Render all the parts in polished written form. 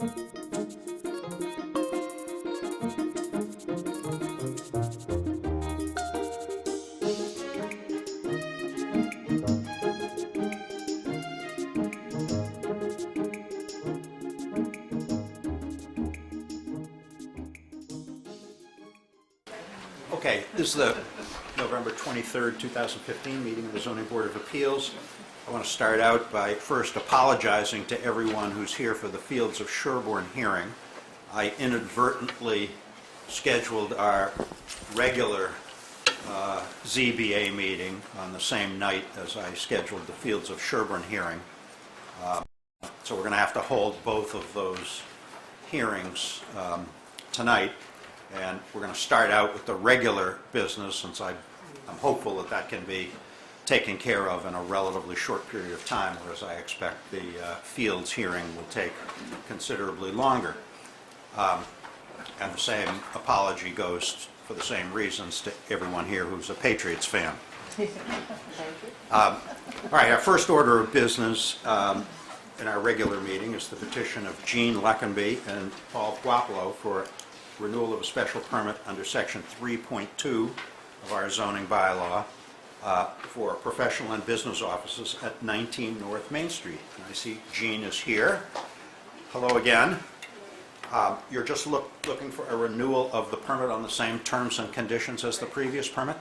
Okay, this is the November 23rd, 2015 meeting of the Zoning Board of Appeals. I want to start out by first apologizing to everyone who's here for the Fields of Sherborn hearing. I inadvertently scheduled our regular ZBA meeting on the same night as I scheduled the Fields of Sherborn hearing. So we're going to have to hold both of those hearings tonight. And we're going to start out with the regular business, since I'm hopeful that that can be taken care of in a relatively short period of time, whereas I expect the Fields hearing will take considerably longer. And the same apology goes, for the same reasons, to everyone here who's a Patriots fan. All right, our first order of business in our regular meeting is the petition of Jean Leckenby and Paul Guapolo for renewal of a special permit under section 3.2 of our zoning bylaw for professional and business offices at 19 North Main Street. And I see Jean is here. Hello again. You're just looking for a renewal of the permit on the same terms and conditions as the previous permit?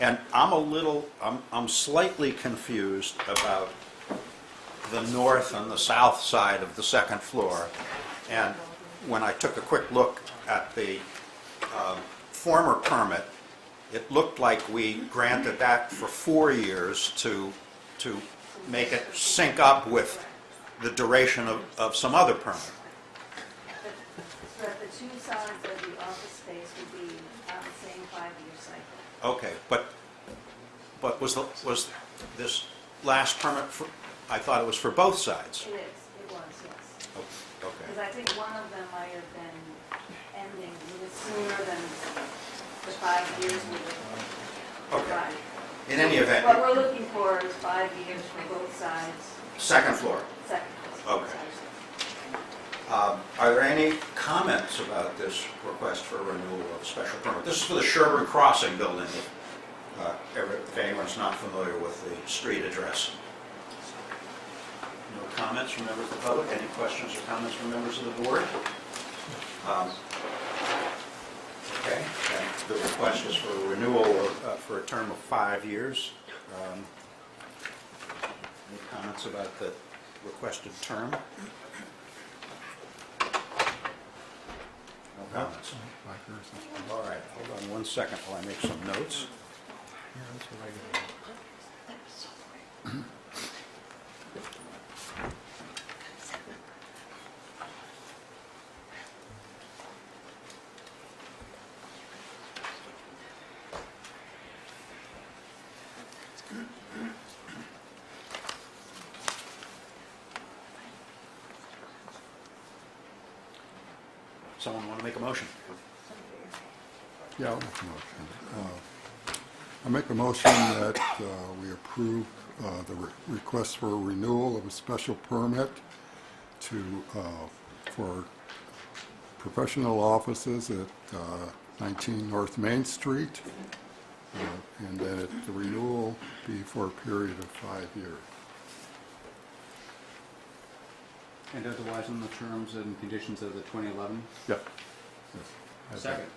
And I'm slightly confused about the north and the south side of the second floor. And when I took a quick look at the former permit, it looked like we granted that for 4 years to make it sync up with the duration of some other permit. So that the two sides of the office space would be on the same 5-year cycle. Okay, but was this last permit for, I thought it was for both sides. It is, it was, yes. Oh, okay. Because I think one of them might have been ending a little sooner than the 5 years we would Okay. provide. In any event, What we're looking for is 5 years for both sides, second floor. second. Okay. Are there any comments about this request for renewal of special permit? This is for the Sherborn Crossing building, if anyone's not familiar with the street address. No comments from members of the public? Any questions or comments from members of the board? Okay, and the request is for renewal for a term of 5 years. Any comments about the requested term? No comments. All right, hold on 1 second while I make some notes. Someone want to make a motion? Yeah, I'll make a motion. I make a motion that we approve the request for a renewal of a special permit for professional offices at 19 North Main Street, and that the renewal be for a period of 5 years. And otherwise on the terms and conditions of the 2011? Yep. Yes. Second.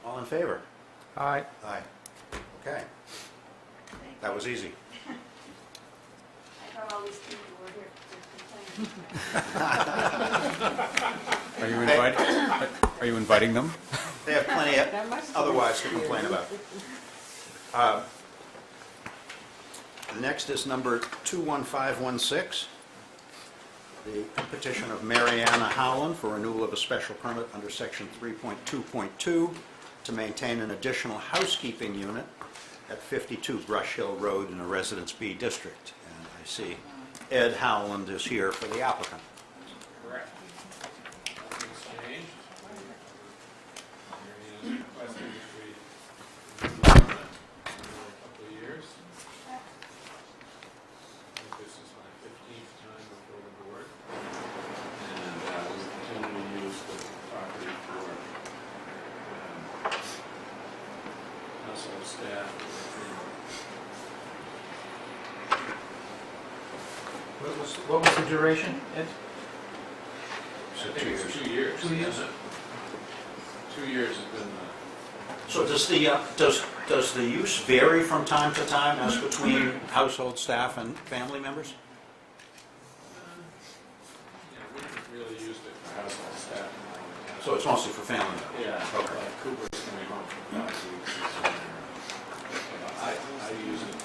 All in favor? Aye. Aye. Okay, that was easy. I thought all these people were here to complain. Are you inviting them? They have plenty otherwise to complain about. The next is number 21516, the petition of Mariana Howland for renewal of a special permit under section 3.2.2 to maintain an additional housekeeping unit at 52 Brush Hill Road in a Residence B district. And I see Ed Howland is here for the applicant. Correct. Exchange. Marion requesting that we for a couple of years. What was the duration, Ed? I think it's 2 years. 2 years? isn't it? 2 years has been, So does the use vary from time to time as between household staff and family members? we haven't really used it for household staff. So it's mostly for family members? Yeah, Okay. like Cooper's coming home for 5 weeks. I use it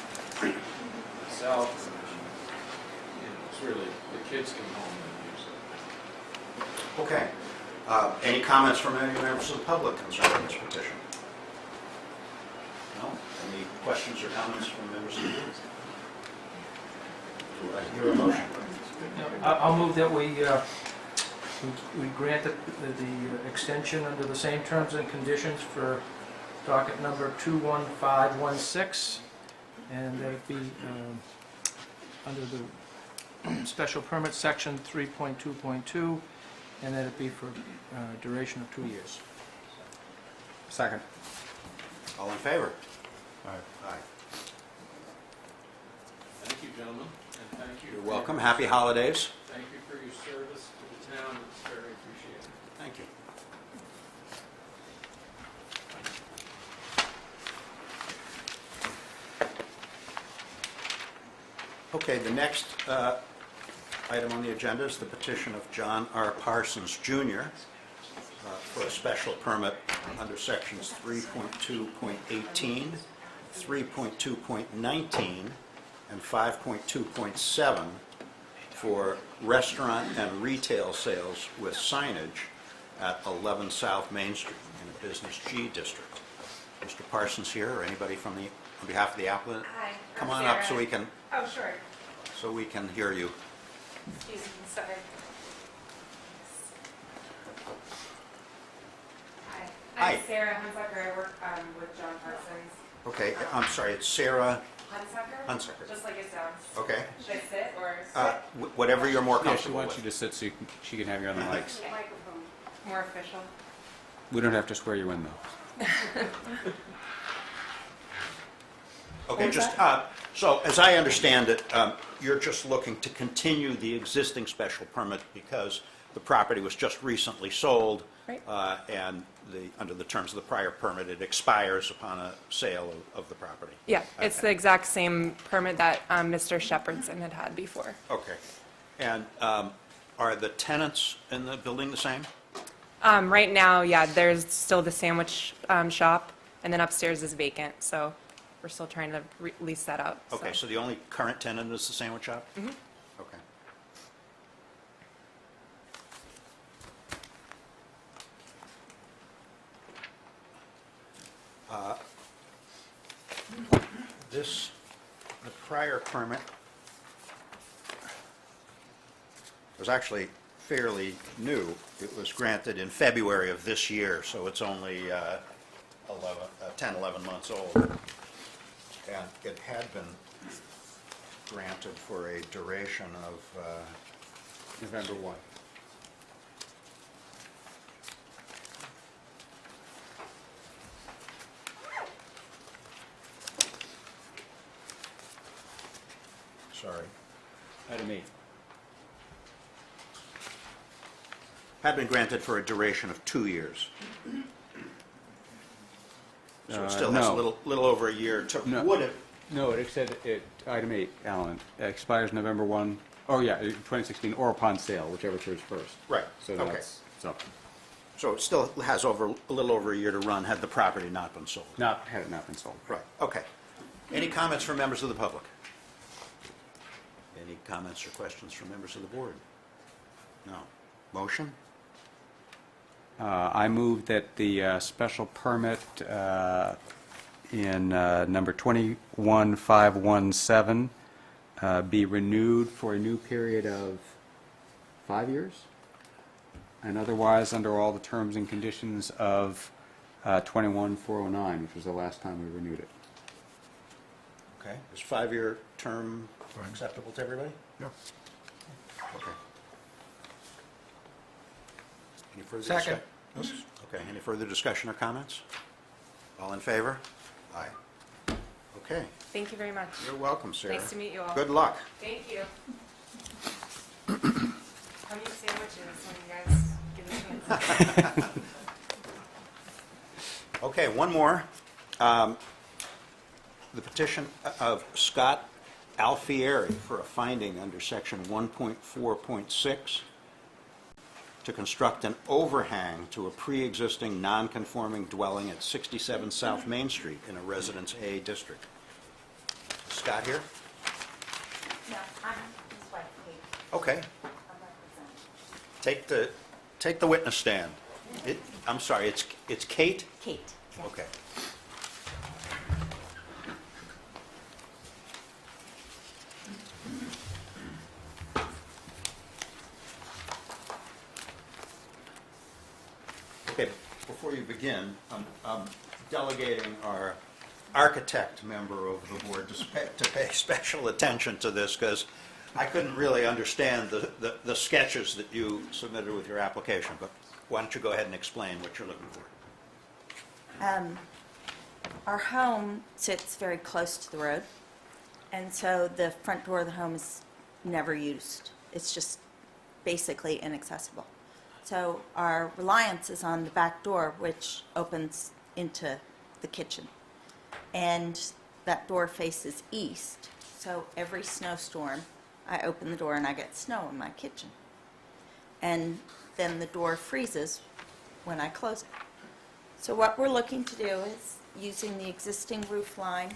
myself. And, it's really, the kids come home and use it. Okay. Any comments from any members of the public concerning this petition? No? Any questions or comments from members of the board? Do I hear a motion? I'll move that we grant the extension under the same terms and conditions for docket number 21516, and that it be under the special permit section 3.2.2, and that it be for duration of 2 years. Second. All in favor? Aye. Aye. Thank you, gentlemen, and thank you. You're for welcome. your- Happy holidays. Thank you for your service to the town. It's very appreciated. Thank you. Okay, the next item on the agenda is the petition of John R. Parsons, Jr. For a special permit under sections 3.2.18, 3.2.19, and 5.2.7 for restaurant and retail sales with signage at 11 South Main Street in a Business G district. Mr. Parsons here, or anybody from the, on behalf of the applicant? Hi. Come I'm on up so Sarah. we can, Oh, sure. hear you. Excuse me, sorry. Hi. Hi. I'm Sarah Hunsucker. I work with John Parsons. Okay, I'm sorry, it's Sarah Hunsucker? Hunsucker. Just like it sounds. Okay. Should I sit or sit? Whatever you're more Yeah, she comfortable wants you with. to sit so she can have you on the mics. Microphone. More official. We don't have to swear you in, though. Okay, so as I understand it, you're just looking to continue the existing special permit because the property was just recently sold. Right. And under the terms of the prior permit, it expires upon a sale of the property. Yeah, it's the exact same permit that Mr. Shepherdson had had before. Okay. And are the tenants in the building the same? Right now, yeah, there's still the sandwich shop, and then upstairs is vacant, so we're still trying to lease that out. Okay, so the only current tenant is the sandwich shop? Mm-hmm. Okay. The prior permit was actually fairly new. It was granted in February of this year, so it's only 10, 11 months old. And it had been granted for a duration of, November 1. sorry, Item 8. had been granted for a duration of 2 years. So it still has a No. little over a year. No. Would it? No, it said, item 8, Alan, expires November 1, oh yeah, 2016, or upon sale, whichever occurs first. Right, So okay. that's, so, So it still has a little over a year to run had the property not been sold. had it not been sold. Right, okay. Any comments from members of the public? Any comments or questions from members of the board? No. Motion? I move that the special permit in number 21517 be renewed for a new period of 5 years, and otherwise under all the terms and conditions of 21409, which was the last time we renewed it. Okay. Is 5-year term Fine. acceptable to everybody? Yeah. Okay. Any further Second. discussion? Okay, any further discussion or comments? All in favor? Aye. Okay, Thank you very much. you're welcome, Sarah. Nice to meet you all. Good luck. Thank you. I'll eat sandwiches when you guys get a chance. Okay, one more. The petition of Scott Alfieri for a finding under section 1.4.6 to construct an overhang to a pre-existing non-conforming dwelling at 67 South Main Street in a Residence A district. Scott here? No, I'm his wife, Kate. Okay, I'm representing. take the witness stand. I'm sorry, it's Kate? Kate. yes. Okay. Okay, before you begin, I'm delegating our architect member of the board to pay special attention to this, because I couldn't really understand the sketches that you submitted with your application, but why don't you go ahead and explain what you're looking for? Our home sits very close to the road, and so the front door of the home is never used. It's just basically inaccessible. So our reliance is on the back door, which opens into the kitchen. And that door faces east, so every snowstorm, I open the door and I get snow in my kitchen. And then the door freezes when I close it. So what we're looking to do is, using the existing roof line,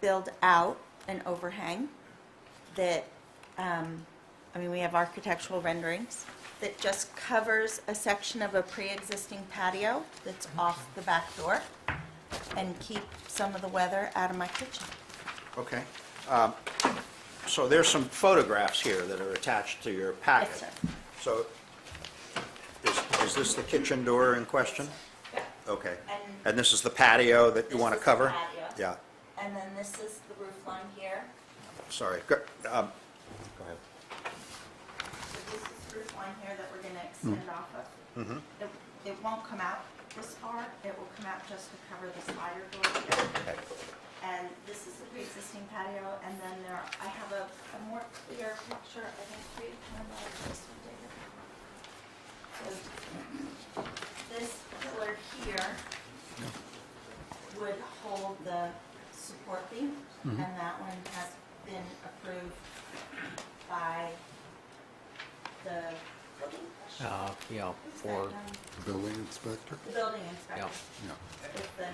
build out an overhang that, we have architectural renderings, that just covers a section of a pre-existing patio that's off the back door and keep some of the weather out of my kitchen. Okay. So there's some photographs here that are attached to your packet. Yes, sir. So is this the kitchen door in question? Yeah. Okay. And And this is the patio that you this want to is the cover? patio. Yeah, And then this is the roof line here. sorry. Go ahead. So this is the roof line here that we're going to extend off of. Mhm. It won't come out this far. It will come out just to cover the slider door here. Okay. And this is the pre-existing patio, and then I have a more clear picture, I think, for you, kind of like this one, David. So this pillar here would hold the support beam, and that one has been approved by the building For Building inspector? the building inspector. Yeah. With the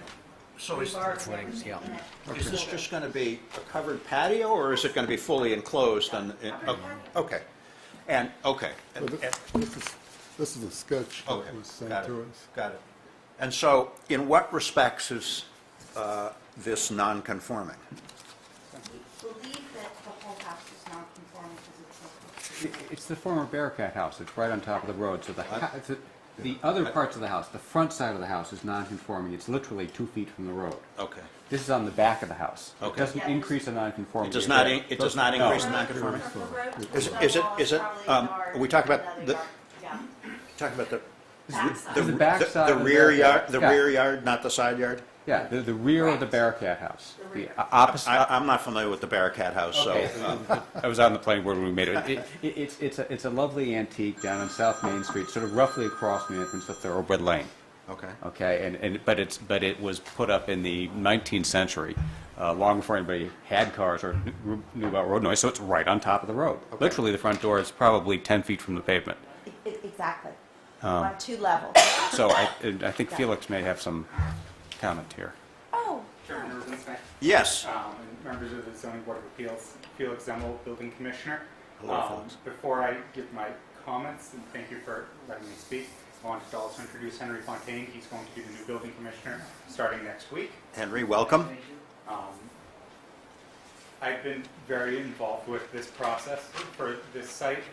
So is rebar footings, yeah. in it. is this just going to be a covered patio, or is it going to be fully enclosed? Okay. And, okay. So this is a sketch that Okay, was sent got it, to us. got it. And so, in what respects is this non-conforming? We believe that the whole house is non-conforming because it's so close. It's the former Bearcat house. It's right on top of the road. So the other parts of the house, the front side of the house is non-conforming. It's literally 2 feet from the road. Okay. This is on the back of the house. It Okay. doesn't increase the non-conformity. It does not increase the non-conformity? Is it, are we talking about the, talking about The back side the of the rear yard, Bearcat. the Yeah. rear yard, not the side yard? Yeah, the rear of the Bearcat house. The The rear. opposite. I'm not familiar with the Bearcat house, so. Okay. I was on the planning board when we made it. It's a lovely antique down on South Main Street, sort of roughly across from the entrance to Thoroughbred Lane. Okay. Okay, but it was put up in the 19th century, long before anybody had cars or knew about road noise. So it's right on top of the road. Okay. Literally, the front door is probably 10 feet from the pavement. Exactly. On 2 levels. So I think Felix may have some comment here. Oh, Chairman Rosenstein, Yes. and members of the Zoning Board of Appeals, Felix Zemmel, Building Commissioner. Hello, Felix. Before I give my comments, and thank you for letting me speak, I wanted to also introduce Henry Fontaine. He's going to be the new Building Commissioner starting next week. Henry, welcome. I've been very involved with this process for this site.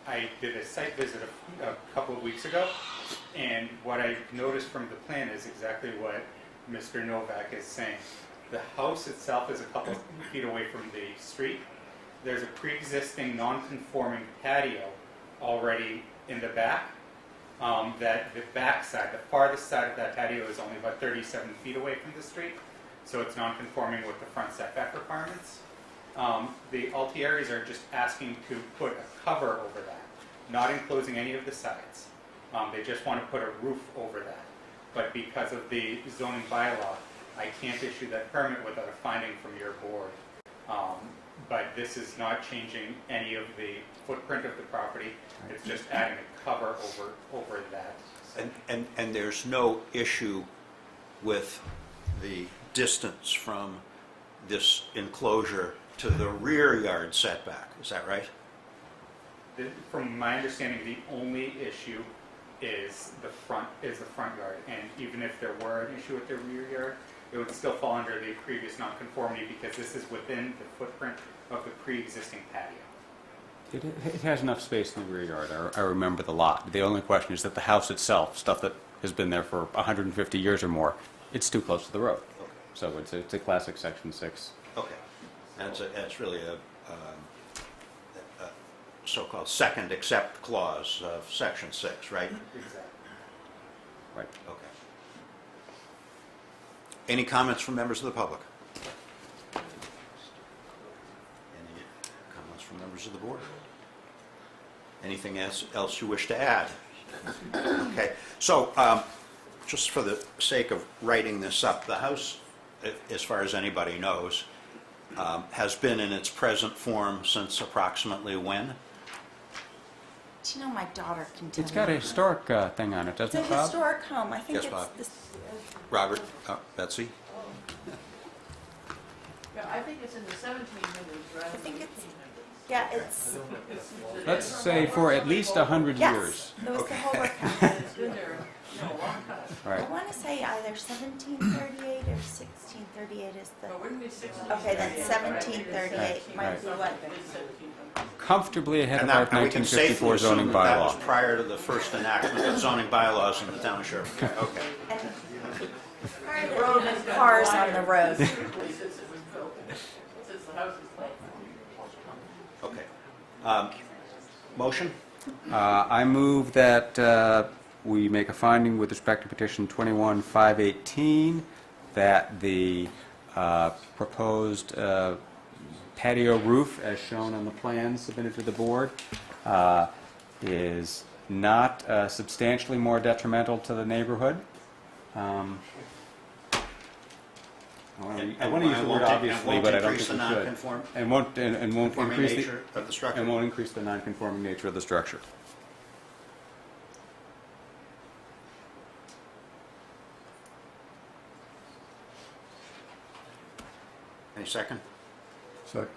I did a site visit a couple of weeks ago, and what I noticed from the plan is exactly what Mr. Novak is saying. The house itself is a couple feet away from the street. There's a pre-existing non-conforming patio already in the back. That the back side, the farthest side of that patio is only about 37 feet away from the street, so it's non-conforming with the front setback requirements. The Altieri's are just asking to put a cover over that, not enclosing any of the sides. They just want to put a roof over that. But because of the zoning bylaw, I can't issue that permit without a finding from your board. But this is not changing any of the footprint of the property. It's just adding a cover over that. And there's no issue with the distance from this enclosure to the rear yard setback, is that right? From my understanding, the only issue is the front yard. And even if there were an issue with the rear yard, it would still fall under the previous nonconformity because this is within the footprint of the pre-existing patio. It has enough space in the rear yard. I remember the lot. The only question is that the house itself, stuff that has been there for 150 years or more, it's too close to the road. Okay. So it's a classic Section 6. Okay. And it's really a so-called second accept clause of Section 6, right? Exactly. Right. Okay. Any comments from members of the public? Any comments from members of the board? Anything else you wish to add? Okay, so just for the sake of writing this up, the house, as far as anybody knows, has been in its present form since approximately when? Do you know, my daughter can tell It's got a you. historic thing on it, It's doesn't a it, Bob? historic home. I think Yes, it's Bob. this. Robert, Betsy? Yeah, I think it's in the 1700s rather I than think the it's, 1800s. yeah, it's, Let's say for at least 100 yes, years. it was the Holbrook house. And it's been there, a long time. Right. I want to say either 1738 or 1638 is the, But wouldn't be 1638. okay, then 1738 might be what. Comfortably ahead And of our we can safely 1954 assume zoning that that was bylaw. prior to the first enactment of zoning bylaws in the town of Sherborn. Okay. And prior to even cars on the road. Since it was built, since the house was built. Okay. Motion? I move that we make a finding with respect to petition 21-518 that the proposed patio roof, as shown on the plan submitted to the board, is not substantially more detrimental to the neighborhood. I want to use the word obviously, but I don't think we should. And won't increase the nature of the structure? and won't increase the non-conforming nature of the structure. Any second? Second.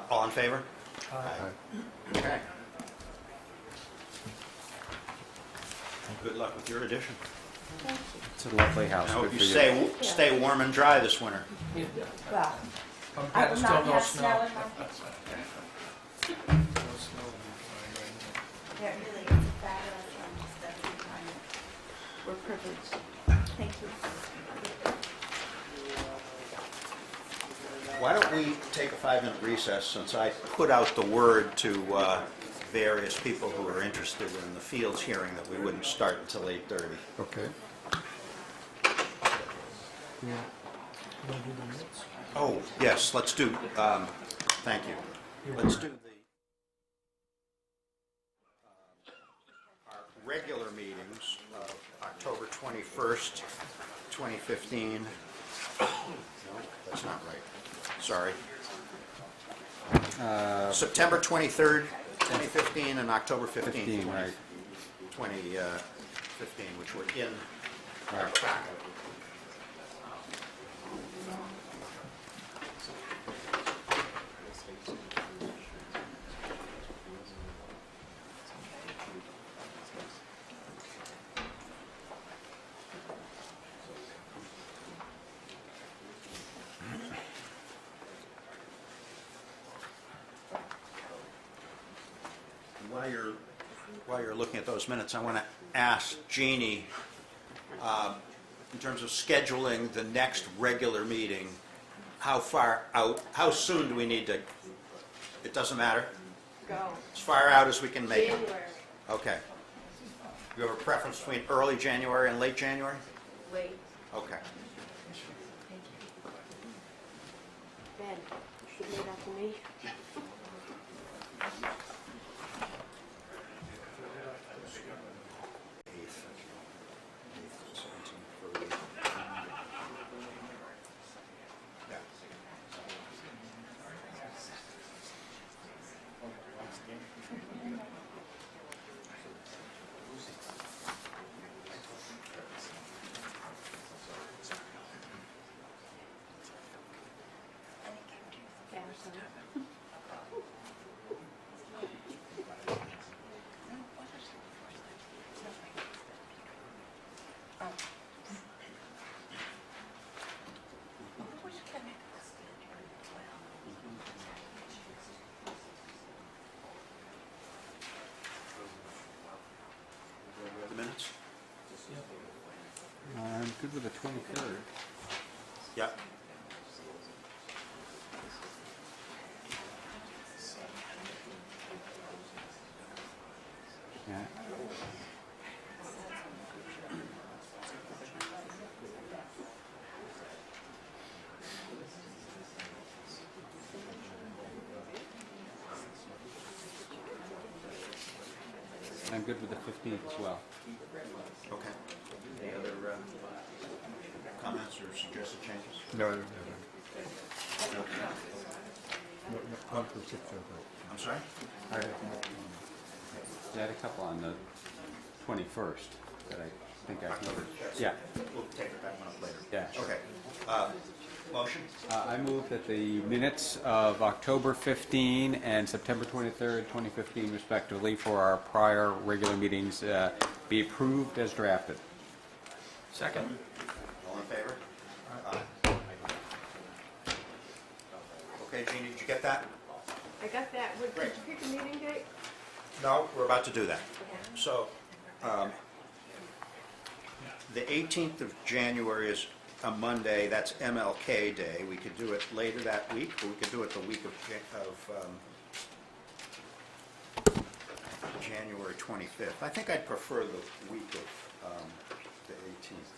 All in favor? Aye. Okay. Good luck with your addition. It's a lovely house. I hope Good you for you. stay warm and dry this winter. Well, I'm I glad will there's not still no have snow. snow in my kitchen. It really is a fabulous home. That's the climate. We're privileged. Thank you. Why don't we take a 5-minute recess since I put out the word to various people who are interested in the Fields hearing that we wouldn't start until 8:30. Okay. Oh, yes, let's do, thank you. Let's do our regular meetings of October 21st, 2015. No, that's not right. Sorry. September 23rd, 2015, and October 15th, 15, right. 2015, which were in our packet. While you're looking at those minutes, I want to ask Jeannie, in terms of scheduling the next regular meeting, how soon do we need to, it doesn't matter? Go. As far out as we can make it? January, Okay. You have a preference between early January and late January? late. Okay. Should leave that to me. The minutes? I'm good with the 23rd. Yeah. Yeah. I'm good with the 15th as well. Okay. Any other comments or suggested changes? No, I don't have any. None particular. I'm sorry? I have no comment. Yeah, I had a couple on the 21st that I think I covered. Yeah, We'll take that one up later. yeah, sure. Okay. Motion? I move that the minutes of October 15 and September 23rd, 2015 respectively for our prior regular meetings be approved as drafted. Second. All in favor? Aye. Okay, Jeannie, did you get that? I got that. Did Great. you pick a meeting date? No, we're about to do that. So, the 18th of January is a Monday, that's MLK Day. We could do it later that week, or we could do it the week of January 25th. I think I'd prefer the week of the 18th.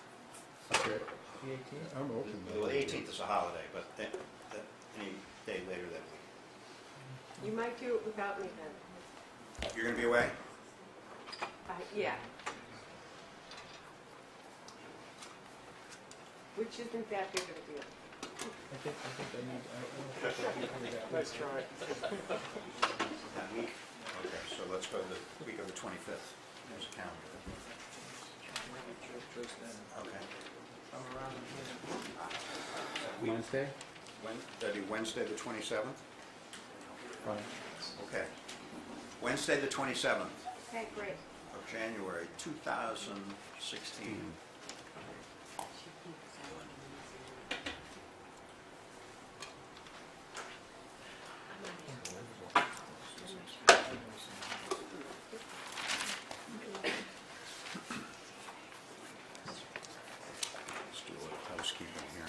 Okay, The 18th? I'm open. Well, the 18th is a holiday, but any day later that week. You might do it without me then. You're going to be away? Yeah. Which isn't that big of a deal. I think I need, Let's try it. That week? Okay, so let's go to the week of the 25th. There's a calendar. Okay. Wednesday? That'd be Wednesday, the 27th? Fine. Okay. Wednesday, the 27th Okay, great. of January, 2016. Let's do a little housekeeping here.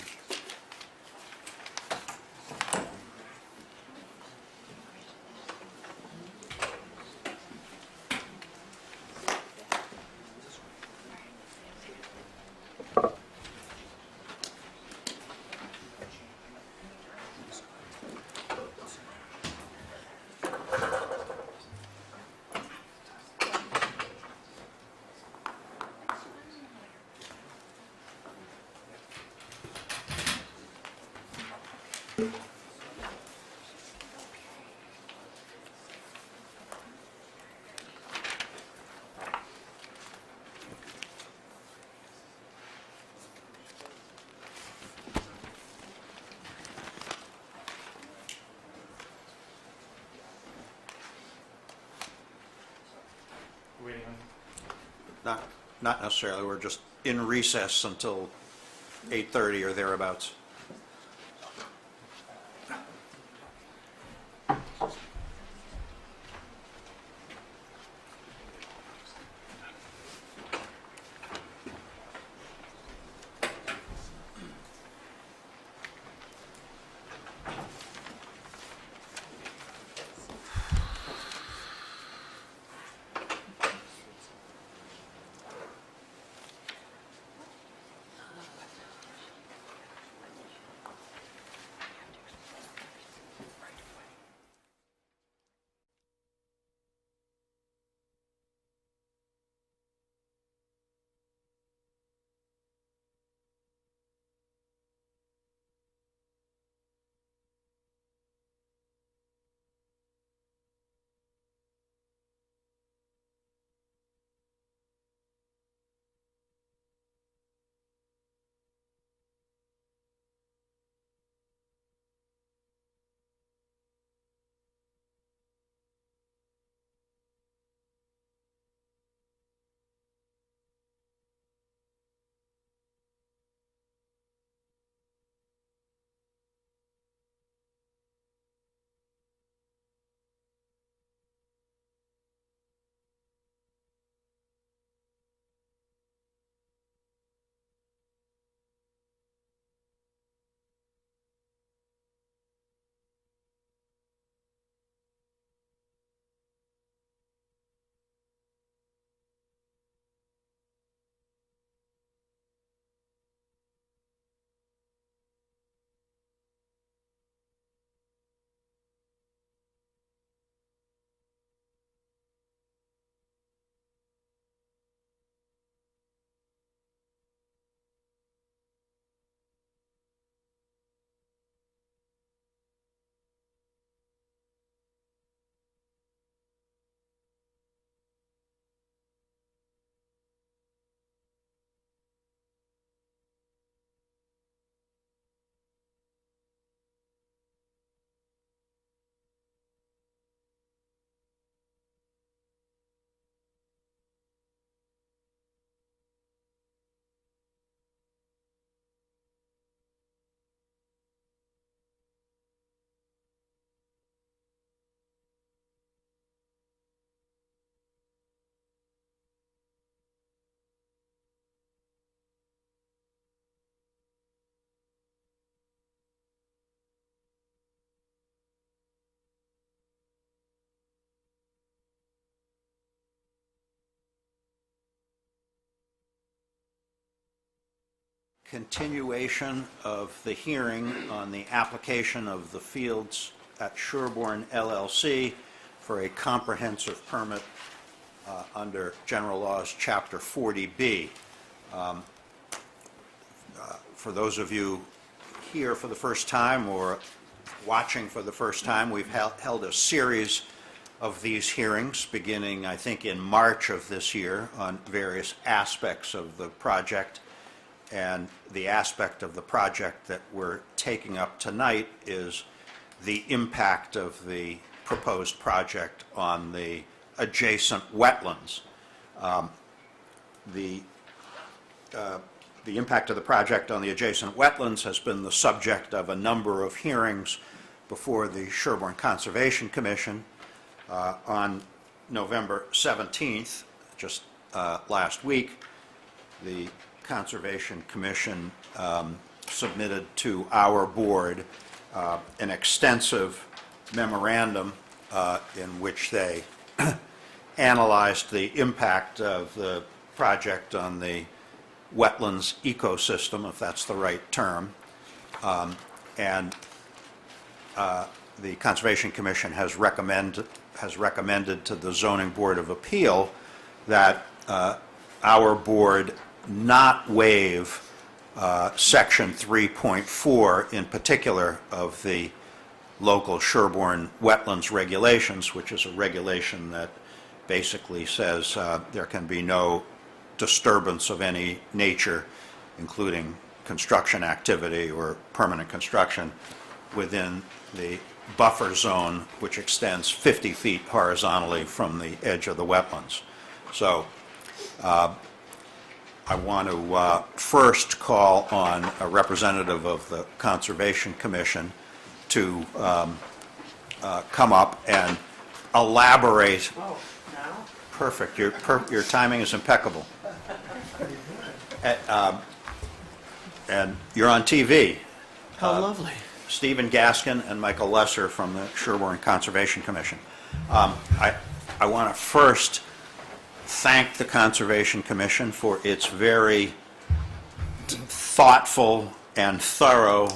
Waiting on. Not necessarily, we're just in recess until 8:30 or thereabouts. continuation of the hearing on the application of the Fields at Sherborn LLC for a comprehensive permit under General Laws, Chapter 40B. For those of you here for the first time or watching for the first time, we've held a series of these hearings beginning, I think, in March of this year on various aspects of the project. And the aspect of the project that we're taking up tonight is the impact of the proposed project on the adjacent wetlands. The impact of the project on the adjacent wetlands has been the subject of a number of hearings before the Sherborn Conservation Commission. On November 17th, just last week, the Conservation Commission submitted to our board an extensive memorandum in which they analyzed the impact of the project on the wetlands ecosystem, if that's the right term. And the Conservation Commission has recommended to the Zoning Board of Appeal that our board not waive Section 3.4 in particular of the local Sherborn wetlands regulations, which is a regulation that basically says there can be no disturbance of any nature, including construction activity or permanent construction, within the buffer zone, which extends 50 feet horizontally from the edge of the wetlands. So I want to first call on a representative of the Conservation Commission to come up and elaborate. Oh, now? Perfect. Your timing is impeccable. And you're on TV. How lovely. Stephen Gaskin and Michael Lesser from the Sherborn Conservation Commission. I want to first thank the Conservation Commission for its very thoughtful and thorough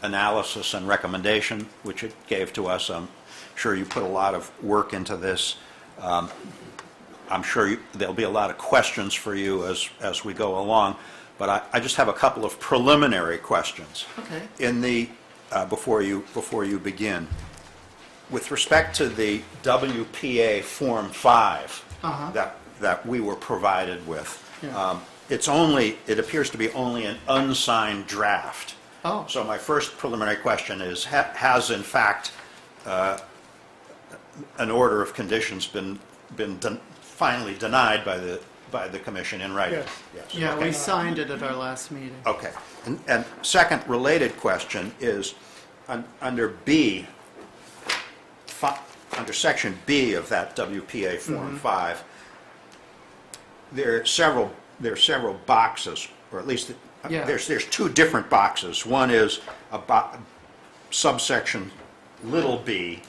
analysis and recommendation, which it gave to us. I'm sure you put a lot of work into this. I'm sure there'll be a lot of questions for you as we go along, but I just have a couple of preliminary questions. Okay. In the before you begin. With respect to the WPA Form 5 that we were provided with, Yeah. it appears to be only an unsigned draft. Oh. So my first preliminary question is, has in fact an order of conditions been finally denied by the commission in writing? Yes. Yes. Yeah, Okay. we signed it at our last meeting. Okay. And second related question is, under B, under Section B of that WPA Form 5, there are several boxes, or at least Yeah. there's two different boxes. One is subsection little b,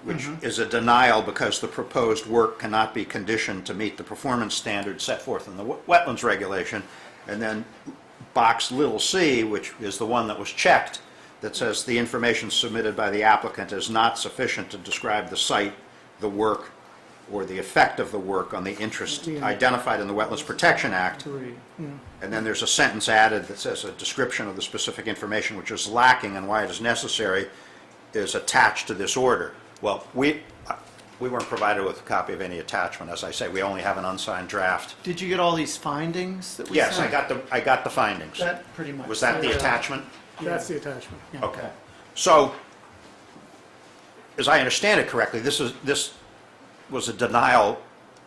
which is a denial because the proposed work cannot be conditioned to meet the performance standards set forth in the wetlands regulation, and then box little c, which is the one that was checked, that says the information submitted by the applicant is not sufficient to describe the site, the work, or the effect of the work on the interest Yeah. identified in the Wetlands Protection Act. Three. Yeah. And then there's a sentence added that says a description of the specific information which is lacking and why it is necessary is attached to this order. Well, we weren't provided with a copy of any attachment. As I say, we only have an unsigned draft. Did you get all these findings that we Yes, sent? I got the findings. That pretty much. Was that the Yeah. attachment? That's the attachment. Yeah. Okay. So, as I understand it correctly, this was a denial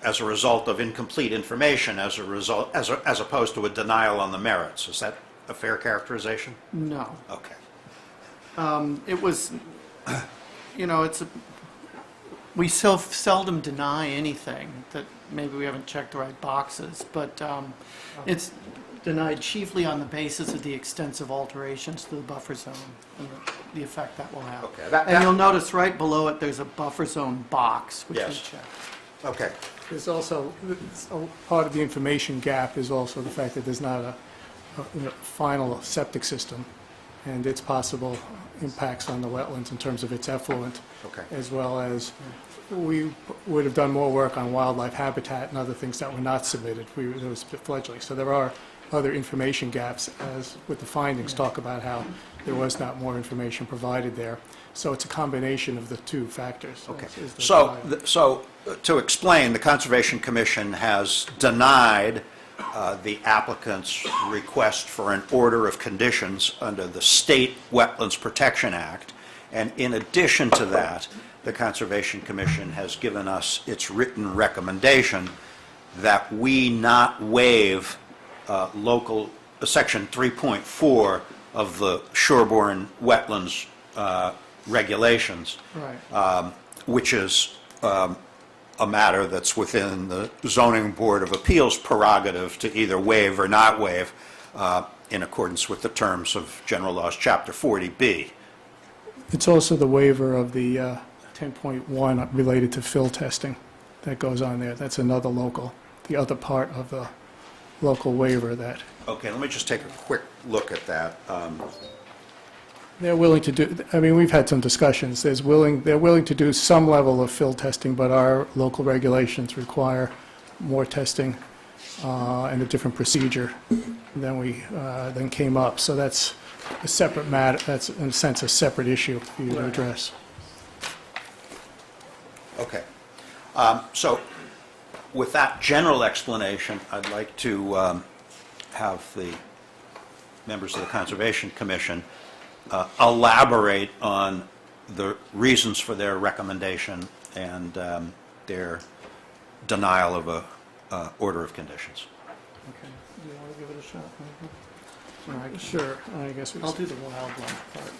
as a result of incomplete information, as opposed to a denial on the merits. Is that a fair characterization? No. Okay. It was, we so seldom deny anything that maybe we haven't checked the right boxes, but it's denied chiefly on the basis of the extensive alterations to the buffer zone and the effect that will have. Okay, And you'll notice right below it, there's a buffer zone box, which we Yes. checked. Okay, There's also, part of the information gap is also the fact that there's not a final septic system and its possible impacts on the wetlands in terms of its effluent, okay. as well as we would have done more work on wildlife habitat and other things that were not submitted. There was fledgling. So there are other information gaps, as with the findings talk about how there was not more information provided there. So it's a combination of the two factors. Okay. is the So, denial. to explain, the Conservation Commission has denied the applicant's request for an order of conditions under the State Wetlands Protection Act. And in addition to that, the Conservation Commission has given us its written recommendation that we not waive local, Section 3.4 of the Sherborn Wetlands regulations, Right. which is a matter that's within the Zoning Board of Appeals prerogative to either waive or not waive in accordance with the terms of General Laws, Chapter 40B. It's also the waiver of the 10.1 related to fill testing that goes on there. That's another local, the other part of the local waiver that Okay, let me just take a quick look at that. they're willing to do. I mean, we've had some discussions. They're willing to do some level of fill testing, but our local regulations require more testing and a different procedure than came up. So that's a separate matter. That's, in a sense, a separate issue for you to address. Okay. So with that general explanation, I'd like to have the members of the Conservation Commission elaborate on the reasons for their recommendation and their denial of a order of conditions. Okay. Do you want to give it a shot? Sure. I guess we. I'll do the wildlife part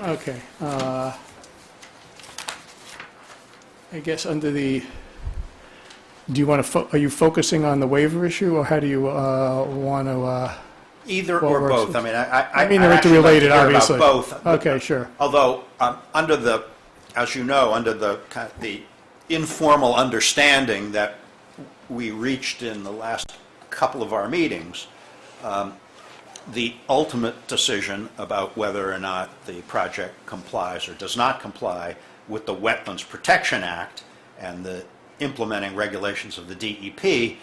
later. Okay. I guess under the, do you want to, are you focusing on the waiver issue, or how do you want to? Either Well, or works. both. I mean, I mean, I'd they're actually like to interrelated, hear about obviously. both. Okay, sure. Although, under the, as you know, under the informal understanding that we reached in the last couple of our meetings, the ultimate decision about whether or not the project complies or does not comply with the Wetlands Protection Act and the implementing regulations of the DEP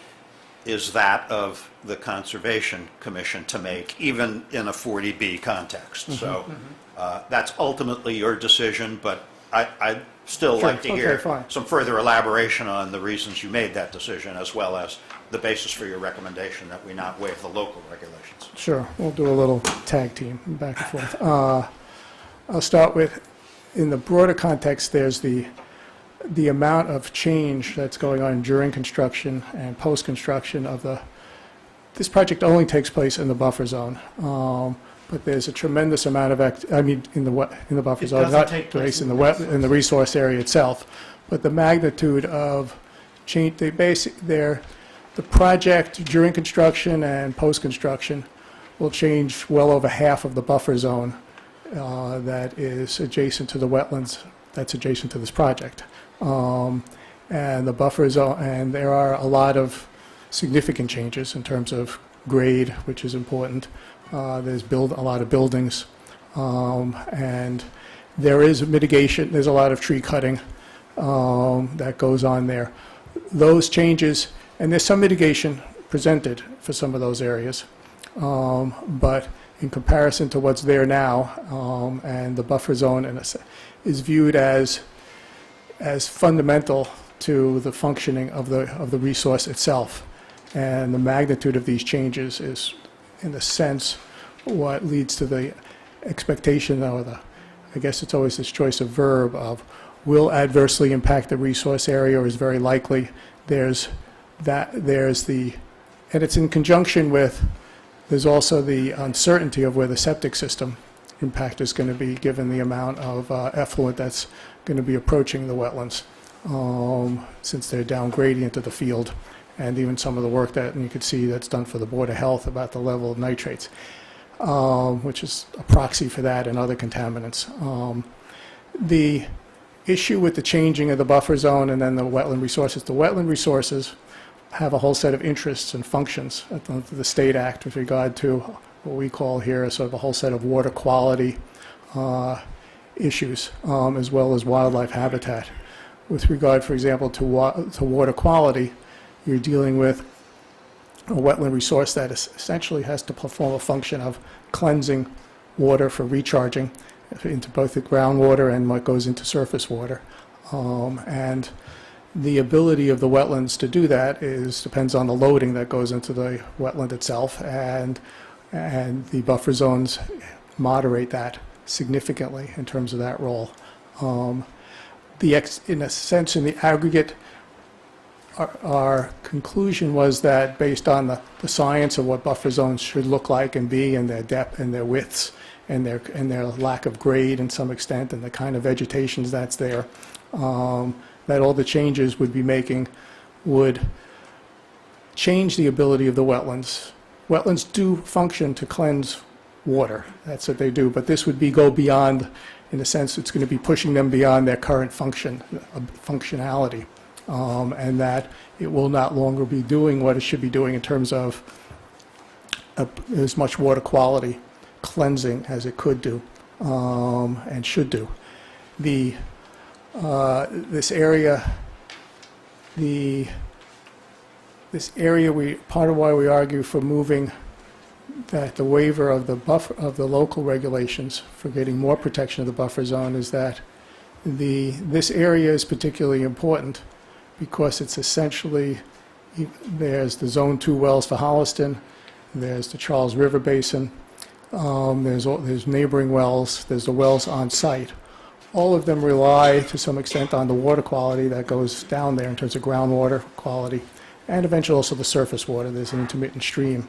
is that of the Conservation Commission to make, even in a 40B context. So that's ultimately your decision, but I'd still Sure. like to Okay, hear fine. some further elaboration on the reasons you made that decision, as well as the basis for your recommendation that we not waive the local regulations. Sure, we'll do a little tag team, back and forth. I'll start with, in the broader context, there's the amount of change that's going on during construction and post-construction of this project only takes place in the buffer zone. But there's a tremendous amount of, in the buffer It zone, doesn't not take place in in in the resource area itself. But the magnitude of change, the project during construction and post-construction will change well over half of the buffer zone that is adjacent to the wetlands that's adjacent to this project. And the buffer zone, and there are a lot of significant changes in terms of grade, which is important. There's a lot of buildings, and there is mitigation. There's a lot of tree cutting that goes on there. Those changes, and there's some mitigation presented for some of those areas, but in comparison to what's there now, and the buffer zone is viewed as fundamental to the functioning of the resource itself. And the magnitude of these changes is, in a sense, what leads to the expectation, or I guess it's always this choice of verb of will adversely impact the resource area, or is very likely. And it's in conjunction with, there's also the uncertainty of where the septic system impact is going to be, given the amount of effluent that's going to be approaching the wetlands, since they're down gradient of the field, and even some of the work that, and you can see that's done for the Board of Health about the level of nitrates, which is a proxy for that and other contaminants. issue with the changing of the buffer zone and then the wetland resources. The wetland resources have a whole set of interests and functions at the State Act with regard to what we call here sort of a whole set of water quality issues, as well as wildlife habitat. With regard, for example, to water quality, you're dealing with a wetland resource that essentially has to perform a function of cleansing water for recharging into both the groundwater and what goes into surface water. And the ability of the wetlands to do that depends on the loading that goes into the wetland itself, and the buffer zones moderate that significantly in terms of that role. In a sense, in the aggregate, our conclusion was that based on the science of what buffer zones should look like and be, and their depth and their widths and their lack of grade in some extent, and the kind of vegetations that's there, that all the changes would be making would change the ability of the wetlands. Wetlands do function to cleanse water. That's what they do. But this would go beyond, in a sense, it's going to be pushing them beyond their current functionality. And that it will not longer be doing what it should be doing in terms of as much water quality cleansing as it could do and should do. This area, part of why we argue for moving that the waiver of the local regulations for getting more protection of the buffer zone is that this area is particularly important because it's essentially, there's the Zone 2 wells for Holliston, there's the Charles River Basin, there's neighboring wells, there's the wells on site. All of them rely to some extent on the water quality that goes down there in terms of groundwater quality, and eventually also the surface water. There's an intermittent stream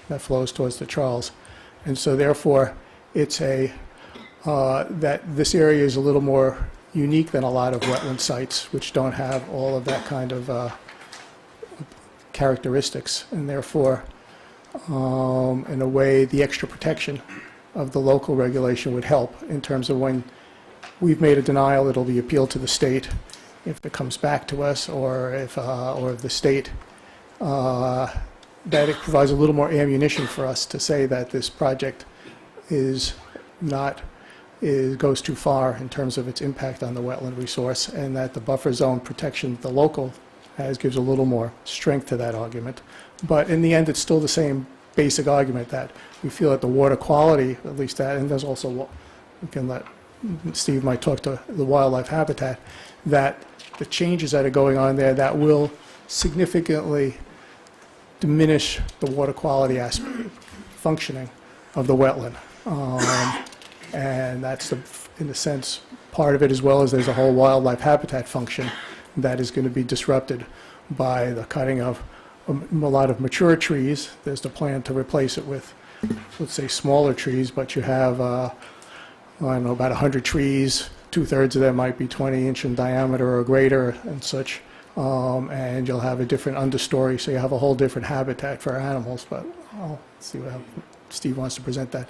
that flows towards the Charles. And so therefore, it's that this area is a little more unique than a lot of wetland sites, which don't have all of that kind of characteristics. And therefore, in a way, the extra protection of the local regulation would help in terms of when we've made a denial, it'll be appealed to the state if it comes back to us, or if the state, that it provides a little more ammunition for us to say that this project goes too far in terms of its impact on the wetland resource, and that the buffer zone protection the local has gives a little more strength to that argument. But in the end, it's still the same basic argument that we feel that the water quality, at least that, and there's also, we can let Steve might talk to the wildlife habitat, that the changes that are going on there, that will significantly diminish the water quality functioning of the wetland. And that's, in a sense, part of it, as well as there's a whole wildlife habitat function that is going to be disrupted by the cutting of a lot of mature trees. There's the plan to replace it with, let's say, smaller trees, but you have, I don't know, about 100 trees. 2/3 of them might be 20-inch in diameter or greater and such. And you'll have a different understory, so you have a whole different habitat for animals, but I'll see how Steve wants to present that.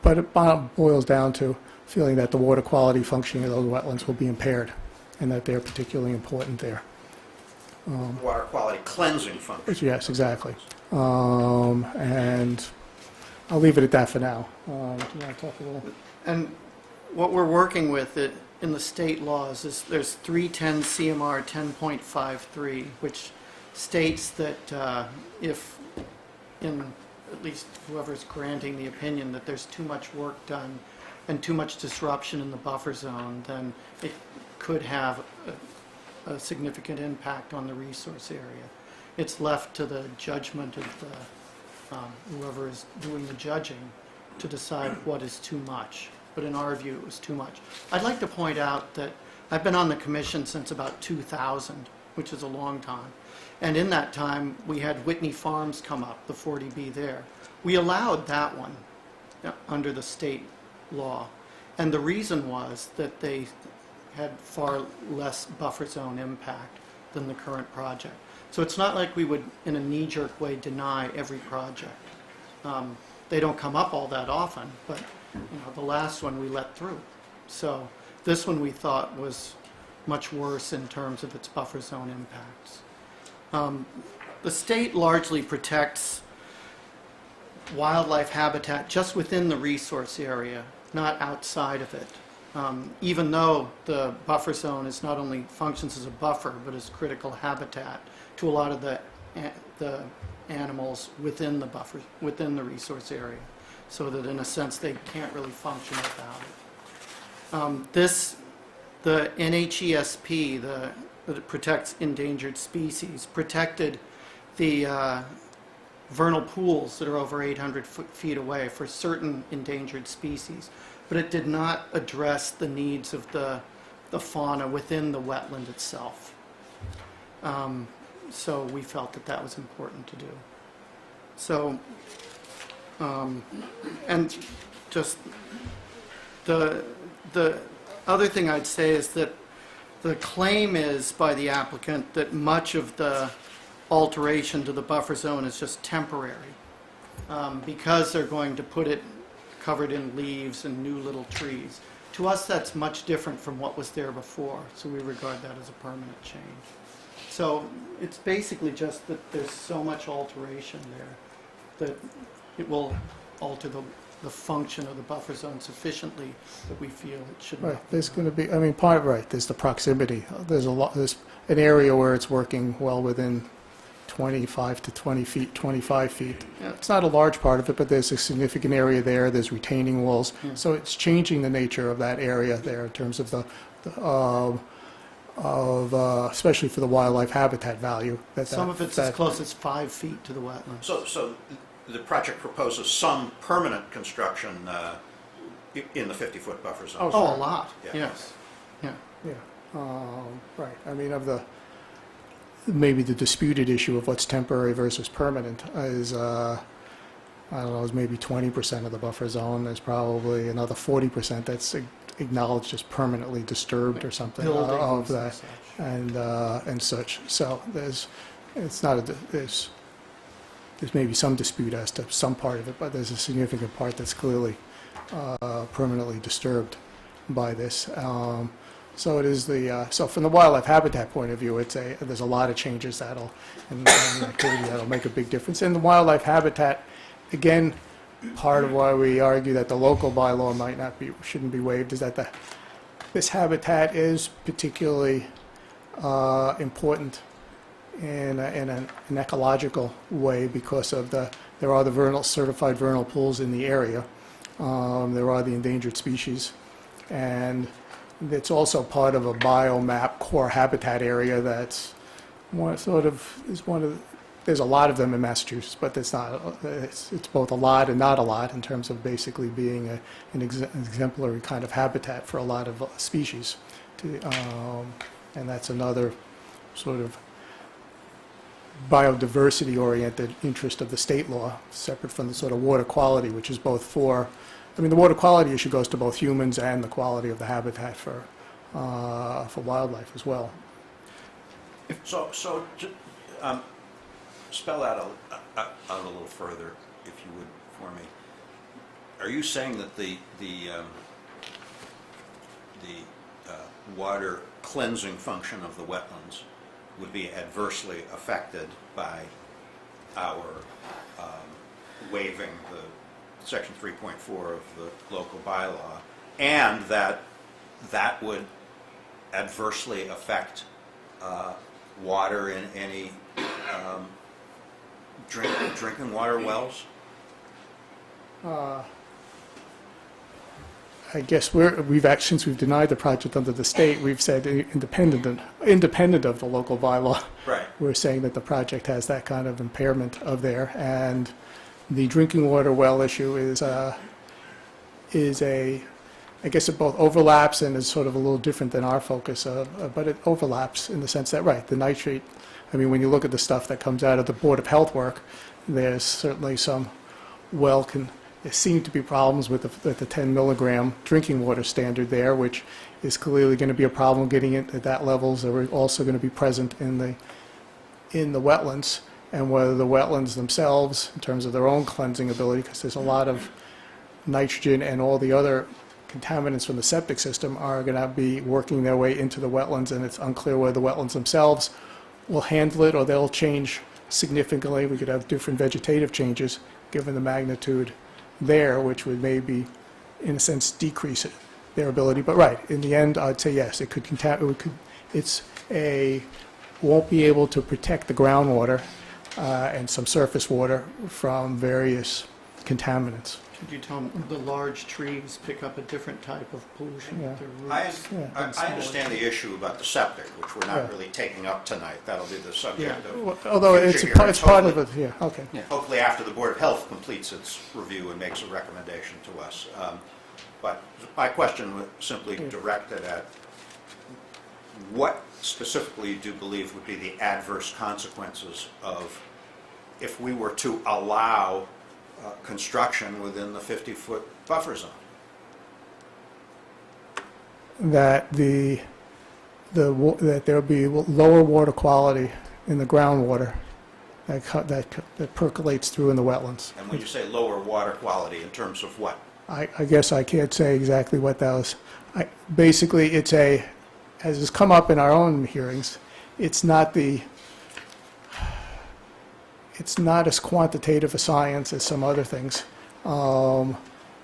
But it boils down to feeling that the water quality functioning of those wetlands will be impaired, and that they're particularly important there. Water quality cleansing function. Yes, exactly. And I'll leave it at that for now. Do you want to talk a little? And what we're working with in the state laws is there's 310 CMR 10.53, which states that if, in at least whoever's granting the opinion, that there's too much work done and too much disruption in the buffer zone, then it could have a significant impact on the resource area. It's left to the judgment of whoever is doing the judging to decide what is too much. But in our view, it was too much. I'd like to point out that I've been on the commission since about 2000, which is a long time. And in that time, we had Whitney Farms come up, the 40B there. We allowed that one under the state law. And the reason was that they had far less buffer zone impact than the current project. So it's not like we would, in a knee-jerk way, deny every project. They don't come up all that often, but the last one we let through. So This one we thought was much worse in terms of its buffer zone impacts. The state largely protects wildlife habitat just within the resource area, not outside of it. Even though the buffer zone is not only functions as a buffer, but as critical habitat to a lot of the animals within the buffer, within the resource area, so that in a sense they can't really function without it. The NHESP, that protects endangered species, protected the vernal pools that are over 800 feet away for certain endangered species, but it did not address the needs of the fauna within the wetland itself. So we felt that that was important to do. So, and just the other thing I'd say is that the claim is by the applicant that much of the alteration to the buffer zone is just temporary, because they're going to put it covered in leaves and new little trees. To us, that's much different from what was there before, so we regard that as a permanent change. So it's basically just that there's so much alteration there that it will alter the function of the buffer zone sufficiently that we feel it should Right, not. there's going to be, I mean, there's the proximity. There's an area where it's working well within 25 to 20 feet, 25 feet. Yeah. It's not a large part of it, but there's a significant area there. There's retaining walls. Yeah. So it's changing the nature of that area there in terms of especially for the wildlife habitat value. Some of it's as close as 5 feet to the wetlands. So the project proposes some permanent construction in the 50-foot buffer zone? Oh, a lot, Yeah. yes. Yeah. Yeah, right. I mean, maybe the disputed issue of what's temporary versus permanent is, I don't know, is maybe 20% of the buffer zone. There's probably another 40% that's acknowledged as permanently disturbed or something of Buildings and that, such. and such. So there's maybe some dispute as to some part of it, but there's a significant part that's clearly permanently disturbed by this. So it is so from the wildlife habitat point of view, there's a lot of changes and activity that'll make a big difference. And the wildlife habitat, again, part of why we argue that the local bylaw shouldn't be waived is that this habitat is particularly important in an ecological way because of there are the certified vernal pools in the area. There are the endangered species, and it's also part of a biomap core habitat area that's there's a lot of them in Massachusetts, but it's both a lot and not a lot in terms of basically being an exemplary kind of habitat for a lot of species. And that's another sort of biodiversity-oriented interest of the state law, separate from the sort of water quality, which is both the water quality issue goes to both humans and the quality of the habitat for wildlife as well. So spell out a little further, if you would, for me. Are you saying that the water cleansing function of the wetlands would be adversely affected by our waiving the Section 3.4 of the local bylaw, and that would adversely affect water in any drinking water wells? I guess since we've denied the project under the state, we've said independent of the local bylaw. Right. We're saying that the project has that kind of impairment of there, and the drinking water well issue I guess it both overlaps and is sort of a little different than our focus, but it overlaps in the sense that, right, the nitrate, I mean, when you look at the stuff that comes out of the Board of Health work, there's certainly there seem to be problems with the 10 milligram drinking water standard there, which is clearly going to be a problem getting it at that levels. They're also going to be present in the wetlands, and whether the wetlands themselves, in terms of their own cleansing ability, because there's a lot of nitrogen and all the other contaminants from the septic system are going to be working their way into the wetlands, and it's unclear whether the wetlands themselves will handle it or they'll change significantly. We could have different vegetative changes given the magnitude there, which would maybe, in a sense, decrease it, their ability. But right, in the end, I'd say yes, it could won't be able to protect the groundwater and some surface water from various contaminants. Could you tell them the large trees pick up a different type of pollution with their I roots? I understand the issue about the septic, which we're not Yeah. really taking up tonight. That'll be the subject Yeah. of Although future it's hearings. part of it, yeah, okay. Hopefully after the Board of Health completes its review and makes a recommendation to us. But my question was simply directed at what specifically do you believe would be the adverse consequences of if we were to allow construction within the 50-foot buffer zone? That that there'll be lower water quality in the groundwater that percolates through in the wetlands. And when you say lower water quality, in terms of what? I guess I can't say exactly what that was. Basically, as has come up in our own hearings, it's not as quantitative a science as some other things.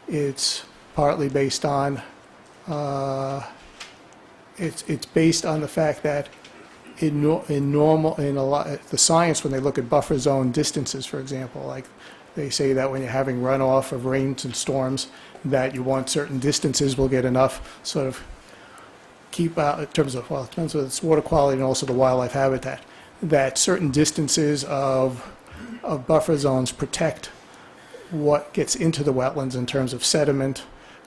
It's partly based on, it's based on the fact that the science, when they look at buffer zone distances, for example, like they say that when you're having runoff of rains and storms, that you want certain distances will get enough sort of keep out, in terms of, well, it depends on its water quality and also the wildlife habitat, that certain distances of buffer zones protect what gets into the wetlands in terms of sediment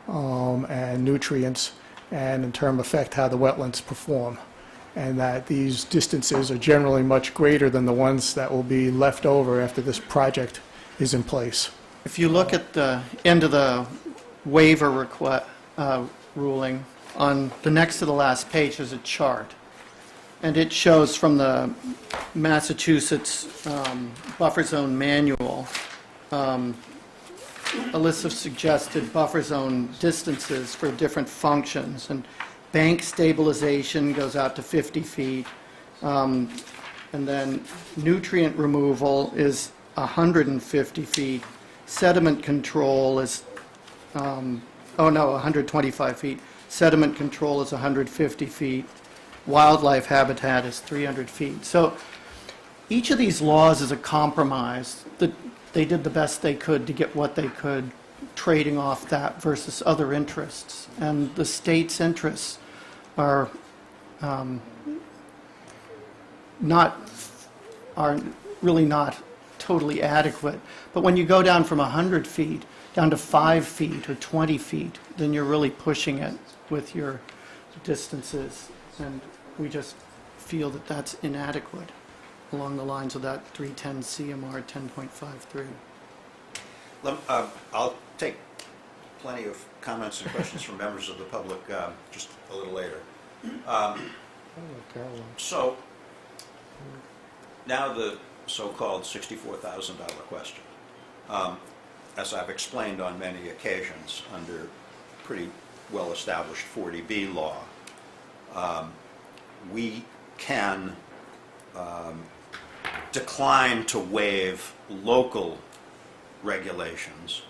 and nutrients, and in turn affect how the wetlands perform. And that these distances are generally much greater than the ones that will be left over after this project is in place. If you look at the end of the waiver ruling, on the next to the last page, there's a chart. And it shows from the Massachusetts Buffer Zone Manual, a list of suggested buffer zone distances for different functions. And bank stabilization goes out to 50 feet. And then nutrient removal is 150 feet. Sediment control is, 125 feet. Sediment control is 150 feet. Wildlife habitat is 300 feet. So each of these laws is a compromise. They did the best they could to get what they could, trading off that versus other interests. And the state's interests are really not totally adequate. But when you go down from 100 feet down to 5 feet or 20 feet, then you're really pushing it with your distances. And we just feel that that's inadequate along the lines of that 310 CMR 10.53. I'll take plenty of comments and questions from members of the public just a little later. So now the so-called $64,000 question. As I've explained on many occasions, under pretty well-established 40B law, we can decline to waive local regulations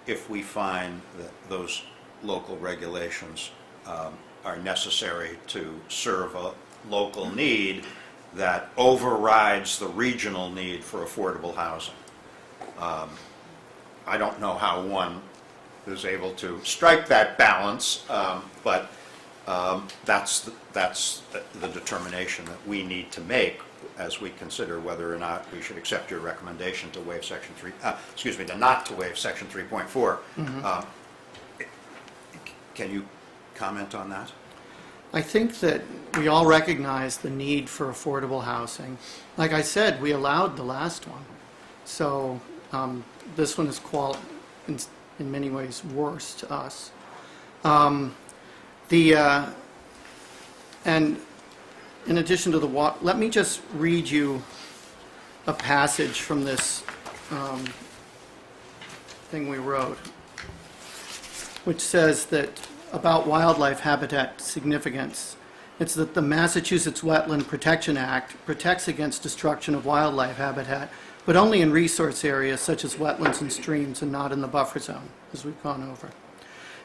if we find that those local regulations are necessary to serve a local need that overrides the regional need for affordable housing. I don't know how one is able to strike that balance, but that's the determination that we need to make as we consider whether or not we should accept your recommendation to waive Section 3, to not to waive Section 3.4. Can you comment on that? I think that we all recognize the need for affordable housing. Like I said, we allowed the last one. So this one is in many ways worse to us. And in addition to let me just read you a passage from this thing we wrote. which says that about wildlife habitat significance. It's that the Massachusetts Wetland Protection Act protects against destruction of wildlife habitat, but only in resource areas such as wetlands and streams and not in the buffer zone, as we've gone over.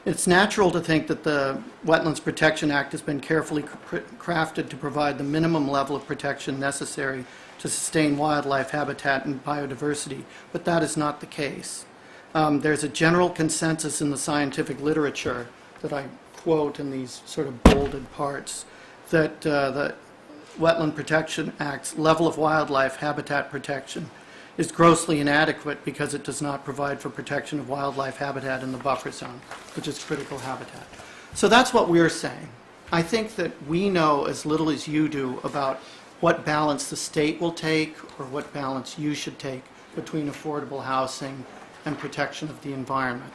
It's natural to think that the Wetlands Protection Act has been carefully crafted to provide the minimum level of protection necessary to sustain wildlife habitat and biodiversity, but that is not the case. There's a general consensus in the scientific literature that I quote in these sort of bolded parts that the Wetland Protection Act's level of wildlife habitat protection is grossly inadequate because it does not provide for protection of wildlife habitat in the buffer zone, which is critical habitat. So that's what we're saying. I think that we know as little as you do about what balance the state will take or what balance you should take between affordable housing and protection of the environment.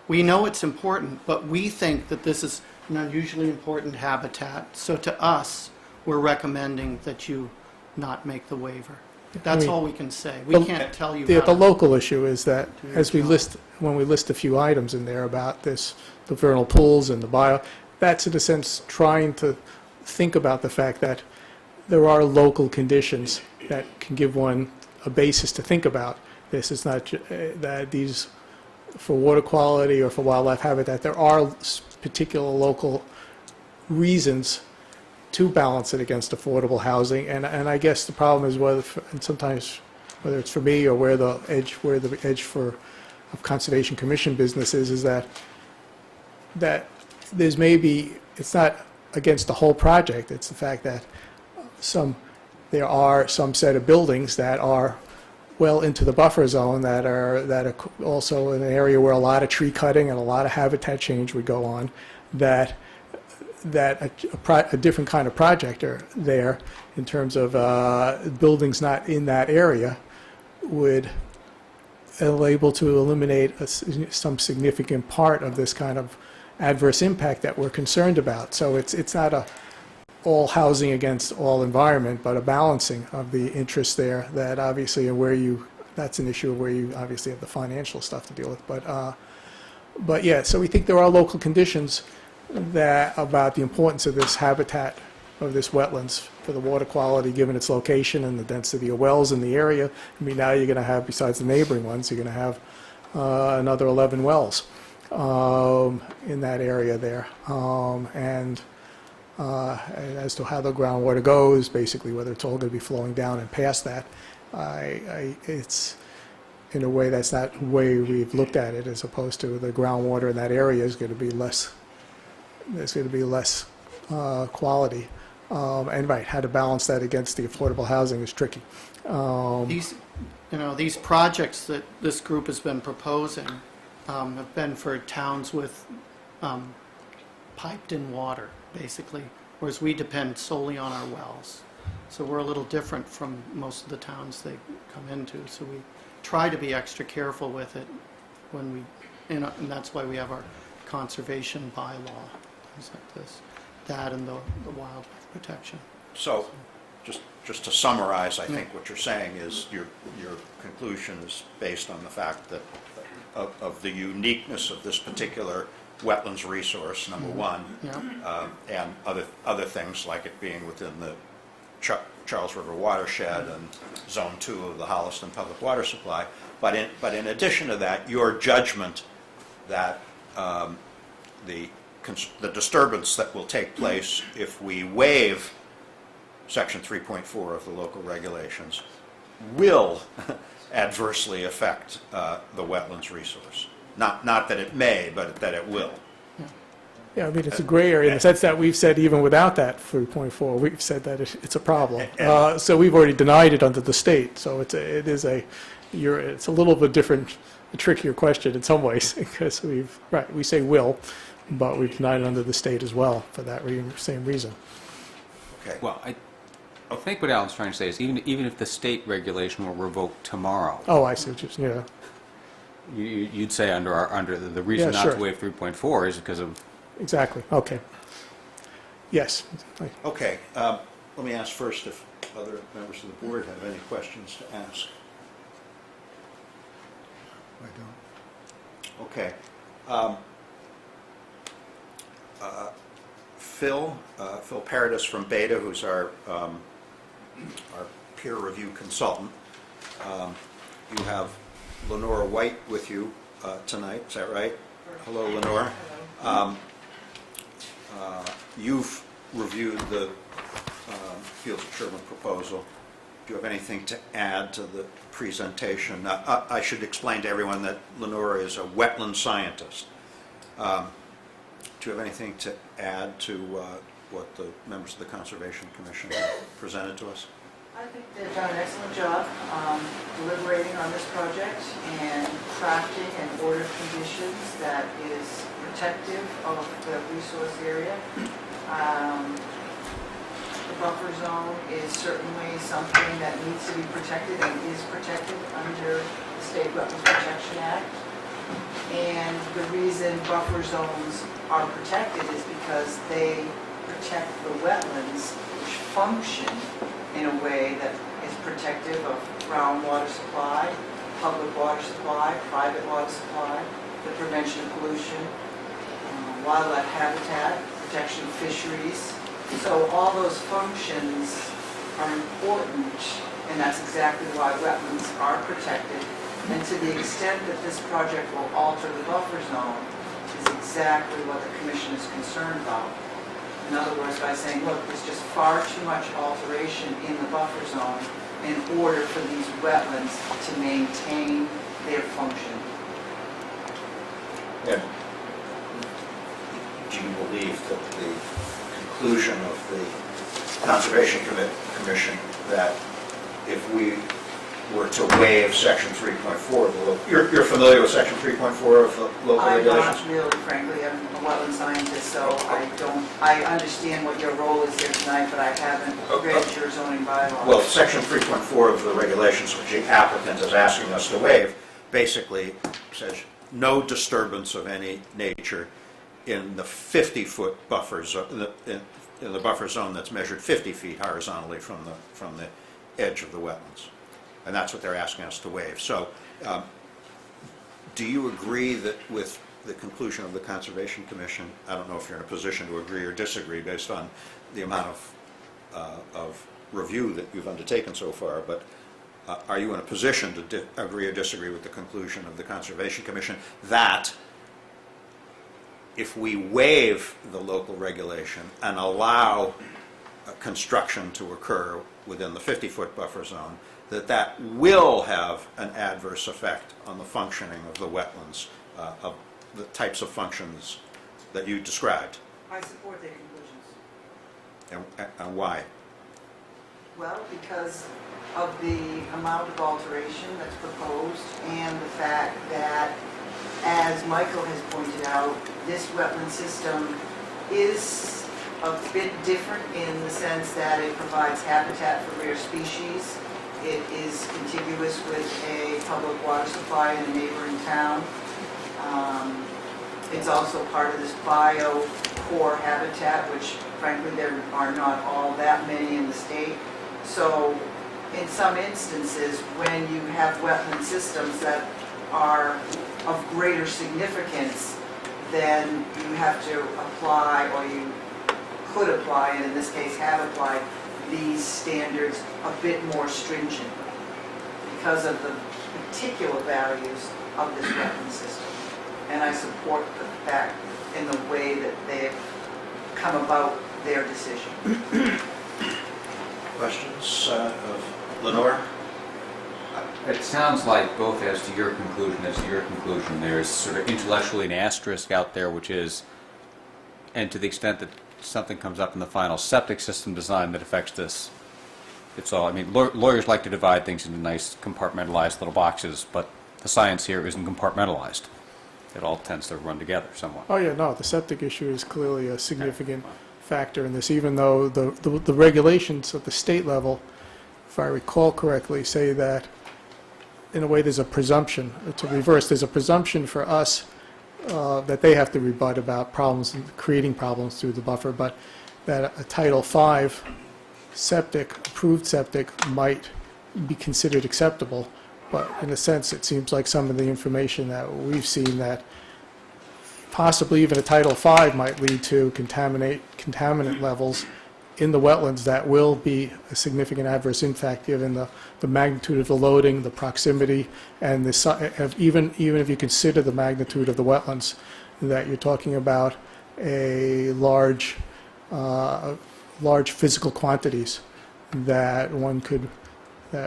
We know it's important, but we think that this is an unusually important habitat. So to us, we're recommending that you not make the waiver. That's all we can say. We can't tell you how The to local issue is that, do your as we job. list, when we list a few items in there about this, the vernal pools and the bio, that's in a sense trying to think about the fact that there are local conditions that can give one a basis to think about this. It's not that these, for water quality or for wildlife habitat, there are particular local reasons to balance it against affordable housing, and I guess the problem is and sometimes whether it's for me or where the edge for of Conservation Commission business is that there's maybe, it's not against the whole project, it's the fact that there are some set of buildings that are well into the buffer zone that are also in an area where a lot of tree cutting and a lot of habitat change would go on, that a different kind of project are there in terms of buildings not in that area would able to eliminate some significant part of this kind of adverse impact that we're concerned about. So it's not a all housing against all environment, but a balancing of the interests there that obviously that's an issue where you obviously have the financial stuff to deal with. But yeah, so we think there are local conditions that about the importance of this habitat, of this wetlands for the water quality given its location and the density of wells in the area. I mean, now you're going to have, besides the neighboring ones, you're going to have another 11 wells in that area there. And as to how the groundwater goes, basically whether it's all going to be flowing down and past that, it's in a way that's not the way we've looked at it, as opposed to the groundwater in that area is going to be less. There's going to be less quality, and right, how to balance that against the affordable housing is tricky. These projects that this group has been proposing have been for towns with piped-in water, basically, whereas we depend solely on our wells. So we're a little different from most of the towns they come into. So we try to be extra careful with it when and that's why we have our conservation bylaw, things like this, that and the wildlife protection. So, just to summarize, I think what you're saying is your conclusion is based on the fact that of the uniqueness of this particular wetlands resource, number one, and other things like it being within the Charles River watershed and Zone 2 of the Holliston Public Water Supply. But in addition to that, your judgment that the disturbance that will take place if we waive Section 3.4 of the local regulations will adversely affect the wetlands resource. Not that it may, but that it will. Yeah, I mean, it's a gray area in the sense that we've said even without that 3.4, we've said that it's a problem. So we've already denied it under the state. So it's a little bit different, a trickier question in some ways, because we say will, but we've denied it under the state as well for that same reason. Okay. Well, I think what Alan's trying to say is even if the state regulation were revoked tomorrow, Oh, I see what you're saying, yeah. you'd say under the reason Yeah, not to sure. waive 3.4 is because of. Exactly, okay. Yes. Okay. Let me ask first if other members of the board have any questions to ask. I don't. Okay. Um, Phil Paradis from Beta, who's our peer review consultant. You have Lenora White with you tonight, is that right? Hello, Lenora. You've reviewed the Fields of Sherborn proposal. Do you have anything to add to the presentation? I should explain to everyone that Lenora is a wetland scientist. Do you have anything to add to what the members of the Conservation Commission have presented to us? I think they've done an excellent job deliberating on this project and crafting an order of conditions that is protective of the resource area. The buffer zone is certainly something that needs to be protected and is protected under the State Wetlands Protection Act. And the reason buffer zones are protected is because they protect the wetlands which function in a way that is protective of groundwater supply, public water supply, private water supply, the prevention of pollution, wildlife habitat, protection of fisheries. So all those functions are important, and that's exactly why wetlands are protected. And to the extent that this project will alter the buffer zone is exactly what the Commission is concerned about. In other words, by saying, look, there's just far too much alteration in the buffer zone in order for these wetlands to maintain their function. Yeah. Do you believe that the conclusion of the Conservation Commission that if we were to waive Section 3.4 of the local, you're familiar with Section 3.4 of the local I'm regulations? not really, frankly, I'm a wetland scientist, so I understand what your role is here tonight, but I haven't read your zoning bylaws. Well, Section 3.4 of the regulations, which the applicant is asking us to waive, basically says no disturbance of any nature in the 50-foot buffer zone, in the buffer zone that's measured 50 feet horizontally from the edge of the wetlands. And that's what they're asking us to waive. So do you agree that with the conclusion of the Conservation Commission, I don't know if you're in a position to agree or disagree based on the amount of review that you've undertaken so far, but are you in a position to agree or disagree with the conclusion of the Conservation Commission that if we waive the local regulation and allow construction to occur within the 50-foot buffer zone, that will have an adverse effect on the functioning of the wetlands, of the types of functions that you described? I support their conclusions. And why? Well, because of the amount of alteration that's proposed and the fact that, as Michael has pointed out, this wetland system is a bit different in the sense that it provides habitat for rare species. It is contiguous with a public water supply in a neighboring town. It's also part of this bio-core habitat, which frankly there are not all that many in the state. So in some instances, when you have wetland systems that are of greater significance, then you have to apply, or you could apply, and in this case have applied, these standards a bit more stringently because of the particular values of this wetland system. And I support the fact in the way that they've come about their decision. Questions of Lenore? It sounds like both as to your conclusion, there's sort of intellectually an asterisk out there, which is, and to the extent that something comes up in the final septic system design that affects this, it's all, I mean, lawyers like to divide things into nice compartmentalized little boxes, but the science here isn't compartmentalized. It all tends to run together somewhat. Oh, yeah, no, the septic issue is clearly a significant factor in this, even though the regulations at the state level, if I recall correctly, say that in a way there's a presumption, to reverse, there's a presumption for us that they have to rebut about problems, creating problems through the buffer, but that a Title V septic, approved septic, might be considered acceptable, But in a sense, it seems like some of the information that we've seen that possibly even a Title V might lead to contaminant levels in the wetlands that will be a significant adverse impact given the magnitude of the loading, the proximity, and even if you consider the magnitude of the wetlands, that you're talking about a large physical quantities that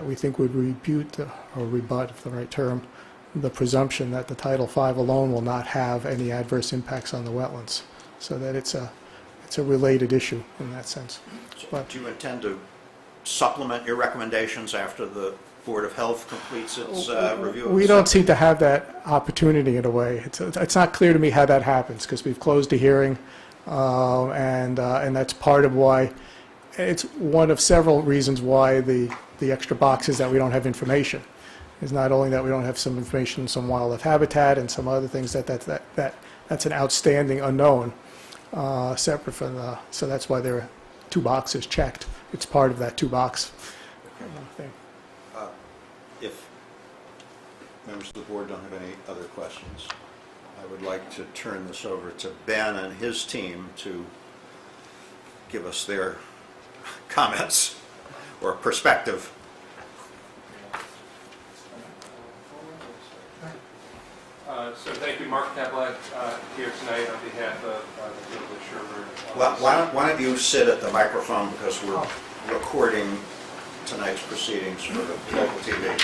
we think would rebut, if the right term, the presumption that the Title V alone will not have any adverse impacts on the wetlands. So that it's a related issue in that sense. But Do you intend to supplement your recommendations after the Board of Health completes its review? we don't seem to have that opportunity in a way. It's not clear to me how that happens, because we've closed a hearing, and that's part of why, it's one of several reasons why the extra box is that we don't have information. It's not only that we don't have some information, some wildlife habitat and some other things, that's an outstanding unknown, separate from so that's why there are 2 boxes checked. It's part of that 2-box thing. If members of the board don't have any other questions, I would like to turn this over to Ben and his team to give us their comments or perspective. So thank you, Mark Kablak, here tonight on behalf of the Field of Sherborn. Well, why don't you sit at the microphone, because we're recording tonight's proceedings for the local TV.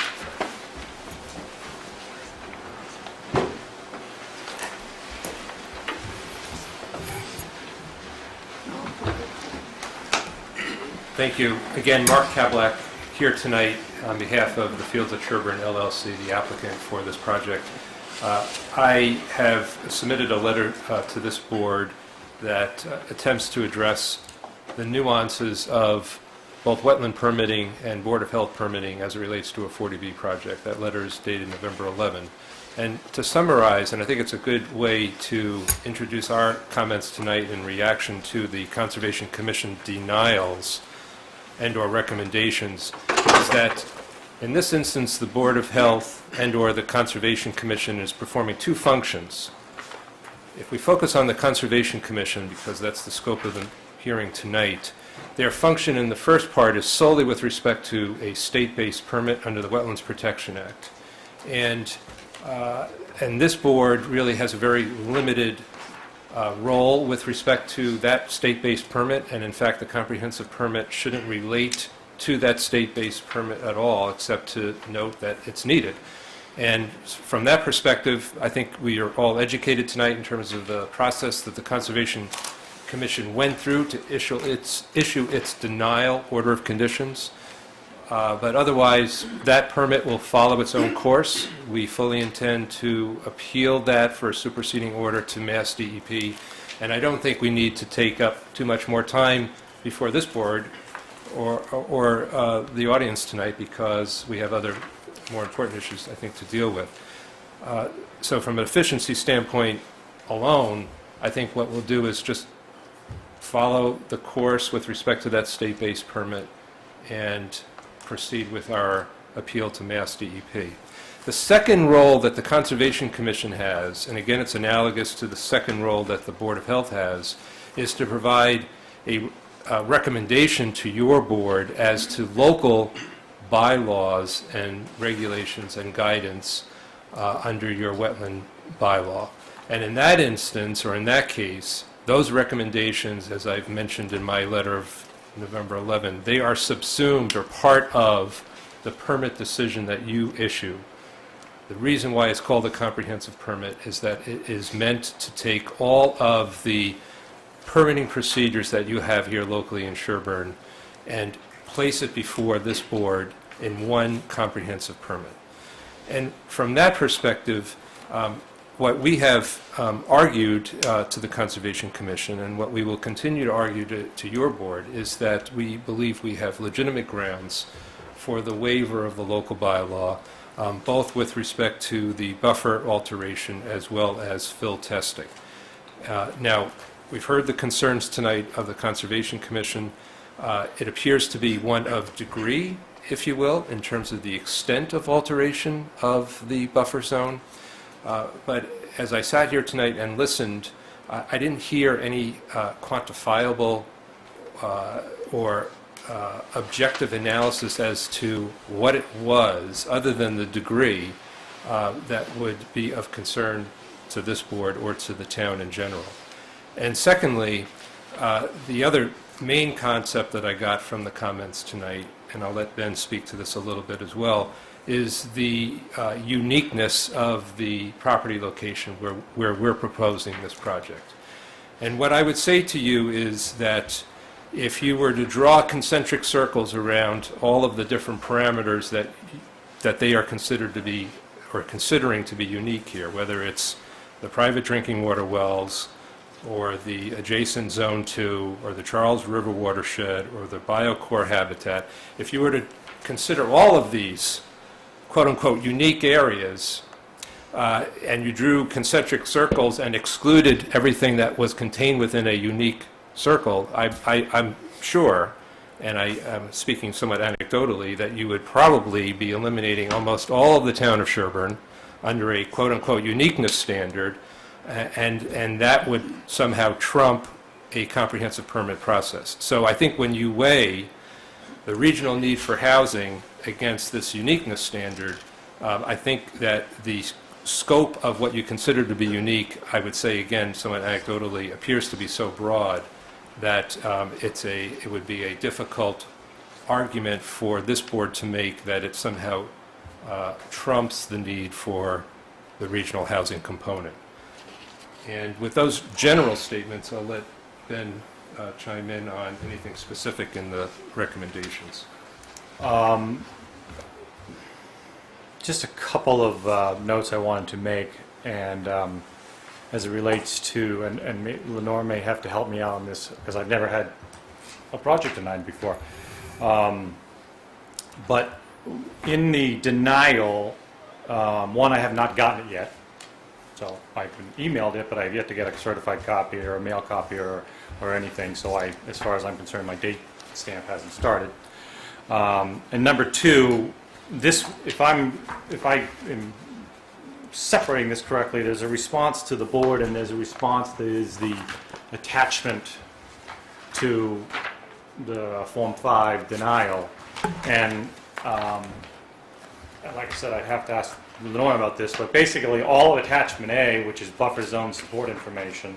Thank you. Again, Mark Kablak here tonight on behalf of the Fields of Sherborn LLC, the applicant for this project. I have submitted a letter to this board that attempts to address the nuances of both wetland permitting and Board of Health permitting as it relates to a 40B project. That letter is dated November 11. And to summarize, and I think it's a good way to introduce our comments tonight in reaction to the Conservation Commission denials and/or recommendations, is that in this instance, the Board of Health and/or the Conservation Commission is performing 2 functions. If we focus on the Conservation Commission, because that's the scope of the hearing tonight, their function in the first part is solely with respect to a state-based permit under the Wetlands Protection Act. And this board really has a very limited role with respect to that state-based permit, and in fact the comprehensive permit shouldn't relate to that state-based permit at all, except to note that it's needed. And from that perspective, I think we are all educated tonight in terms of the process that the Conservation Commission went through to issue its denial order of conditions. But otherwise, that permit will follow its own course. We fully intend to appeal that for a superseding order to Mass DEP, and I don't think we need to take up too much more time before this board or the audience tonight, because we have other more important issues, I think, to deal with. So from an efficiency standpoint alone, I think what we'll do is just follow the course with respect to that state-based permit and proceed with our appeal to Mass DEP. The second role that the Conservation Commission has, and again it's analogous to the second role that the Board of Health has, is to provide a recommendation to your board as to local bylaws and regulations and guidance under your wetland bylaw. And in that instance, or in that case, those recommendations, as I've mentioned in my letter of November 11, they are subsumed or part of the permit decision that you issue. The reason why it's called a comprehensive permit is that it is meant to take all of the permitting procedures that you have here locally in Sherborn and place it before this board in one comprehensive permit. And from that perspective, what we have argued to the Conservation Commission, and what we will continue to argue to your board, is that we believe we have legitimate grounds for the waiver of the local bylaw, both with respect to the buffer alteration as well as fill testing. Now, we've heard the concerns tonight of the Conservation Commission. It appears to be one of degree if you will, in terms of the extent of alteration of the buffer zone. But as I sat here tonight and listened, I didn't hear any quantifiable or objective analysis as to what it was, other than the degree, that would be of concern to this board or to the town in general. And secondly, the other main concept that I got from the comments tonight, and I'll let Ben speak to this a little bit as well, is the uniqueness of the property location where we're proposing this project. And what I would say to you is that if you were to draw concentric circles around all of the different parameters that they are considered to be, or considering to be unique here, whether it's the private drinking water wells, or the adjacent Zone 2, or the Charles River watershed, or the biocore habitat, if you were to consider all of these quote-unquote unique areas, and you drew concentric circles and excluded everything that was contained within a unique circle, I'm sure, and I am speaking somewhat anecdotally, that you would probably be eliminating almost all of the town of Sherborn under a quote-unquote uniqueness standard, and that would somehow trump a comprehensive permit process. So I think when you weigh the regional need for housing against this uniqueness standard, I think that the scope of what you consider to be unique, I would say again, somewhat anecdotally, appears to be so broad that it would be a difficult argument for this board to make that it somehow trumps the need for the regional housing component. And with those general statements, I'll let Ben chime in on anything specific in the recommendations. Just a couple of notes I wanted to make, and as it relates to, and Lenore may have to help me out on this, because I've never had a project denied before. But in the denial, one, I have not gotten it yet. So I've been emailed it, but I've yet to get a certified copy or a mail copy or anything. So as far as I'm concerned, my date stamp hasn't started. And number two, this, if I am separating this correctly, there's a response to the board and there's a response that is the attachment to the Form 5 denial. And like I said, I'd have to ask Lenore about this, but basically all of attachment A, which is buffer zone support information,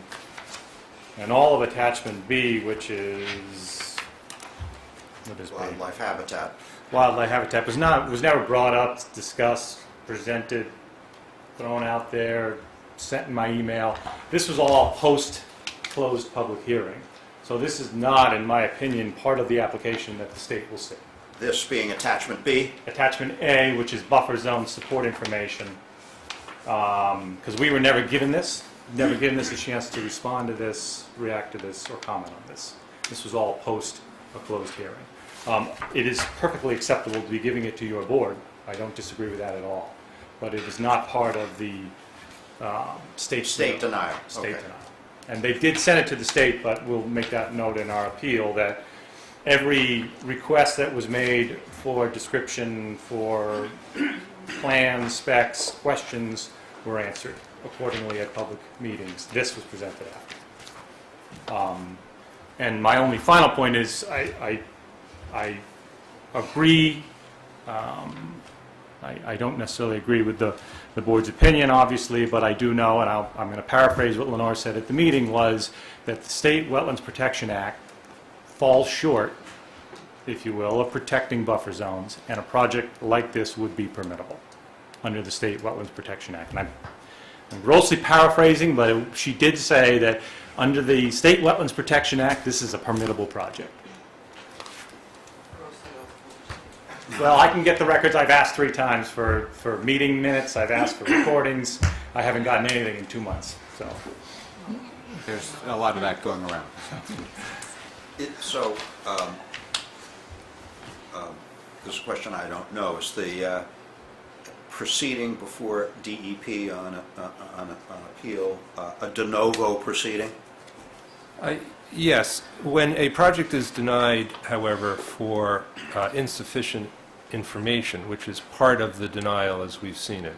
and all of attachment B, which is, what is B? Wildlife habitat. Wildlife habitat was never brought up, discussed, presented, thrown out there, sent in my email. This was all post-closed public hearing. So this is not, in my opinion, part of the application that the state will see. This being attachment B? Attachment A, which is buffer zone support information, because we were never given this a chance to respond to this, react to this, or comment on this. This was all post a closed hearing. It is perfectly acceptable to be giving it to your board. I don't disagree with that at all. But it is not part of the state denial. State Okay. denial. And they did send it to the state, but we'll make that note in our appeal that every request that was made for description, for plans, specs, questions were answered accordingly at public meetings. This was presented after. And my only final point is I agree. I don't necessarily agree with the board's opinion, obviously, but I do know, and I'm going to paraphrase what Lenore said at the meeting, was that the State Wetlands Protection Act falls short, if you will, of protecting buffer zones, and a project like this would be permittable under the State Wetlands Protection Act. And I'm grossly paraphrasing, but she did say that under the State Wetlands Protection Act, this is a permittable project. Well, I can get the records. I've asked 3 times for meeting minutes. I've asked for recordings. I haven't gotten anything in 2 months. So There's a lot of that going around. So, this is a question I don't know. Is the proceeding before DEP on an appeal a de novo proceeding? Yes. When a project is denied, however, for insufficient information, which is part of the denial as we've seen it,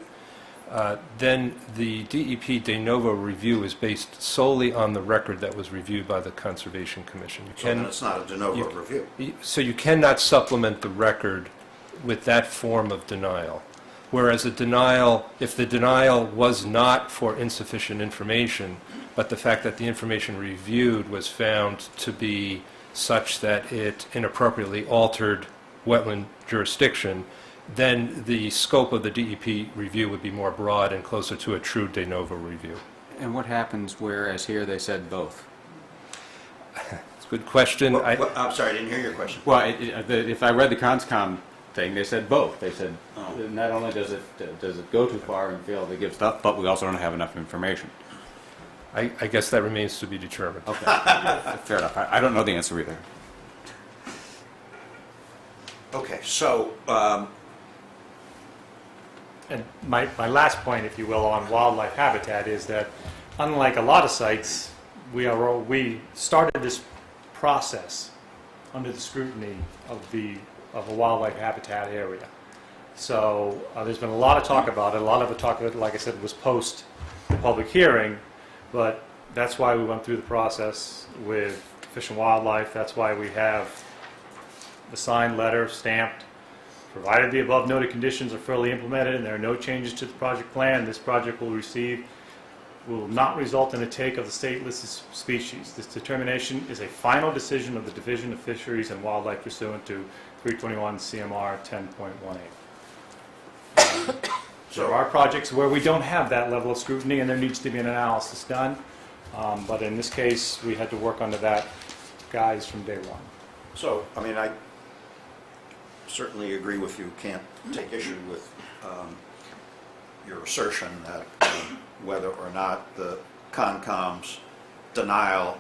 then the DEP de novo review is based solely on the record that was reviewed by the Conservation Commission. So then it's not a de novo review. So you cannot supplement the record with that form of denial. Whereas a denial, if the denial was not for insufficient information, but the fact that the information reviewed was found to be such that it inappropriately altered wetland jurisdiction, then the scope of the DEP review would be more broad and closer to a true de novo review. And what happens whereas here they said both? It's a good question. I'm sorry, I didn't hear your question. Well, if I read the Conscom thing, they said both. They said Oh. not only does it go too far and fail to give stuff, but we also don't have enough information. I guess that remains to be determined. Okay, fair enough. I don't know the answer either. Okay, so, And my last point, if you will, on wildlife habitat is that unlike a lot of sites, we started this process under the scrutiny of a wildlife habitat area. So there's been a lot of talk about it. A lot of the talk, like I said, was post the public hearing, but that's why we went through the process with Fish and Wildlife. That's why we have the signed letter stamped. Provided the above noted conditions are fully implemented and there are no changes to the project plan, this project will not result in a take of the state listed species. This determination is a final decision of the Division of Fisheries and Wildlife pursuant to 321 CMR 10.18. There are projects where we don't have that level of scrutiny and there needs to be an analysis done. But in this case, we had to work under that guise from day one. so, I mean, I certainly agree with you, can't take issue with your assertion that whether or not the Concom's denial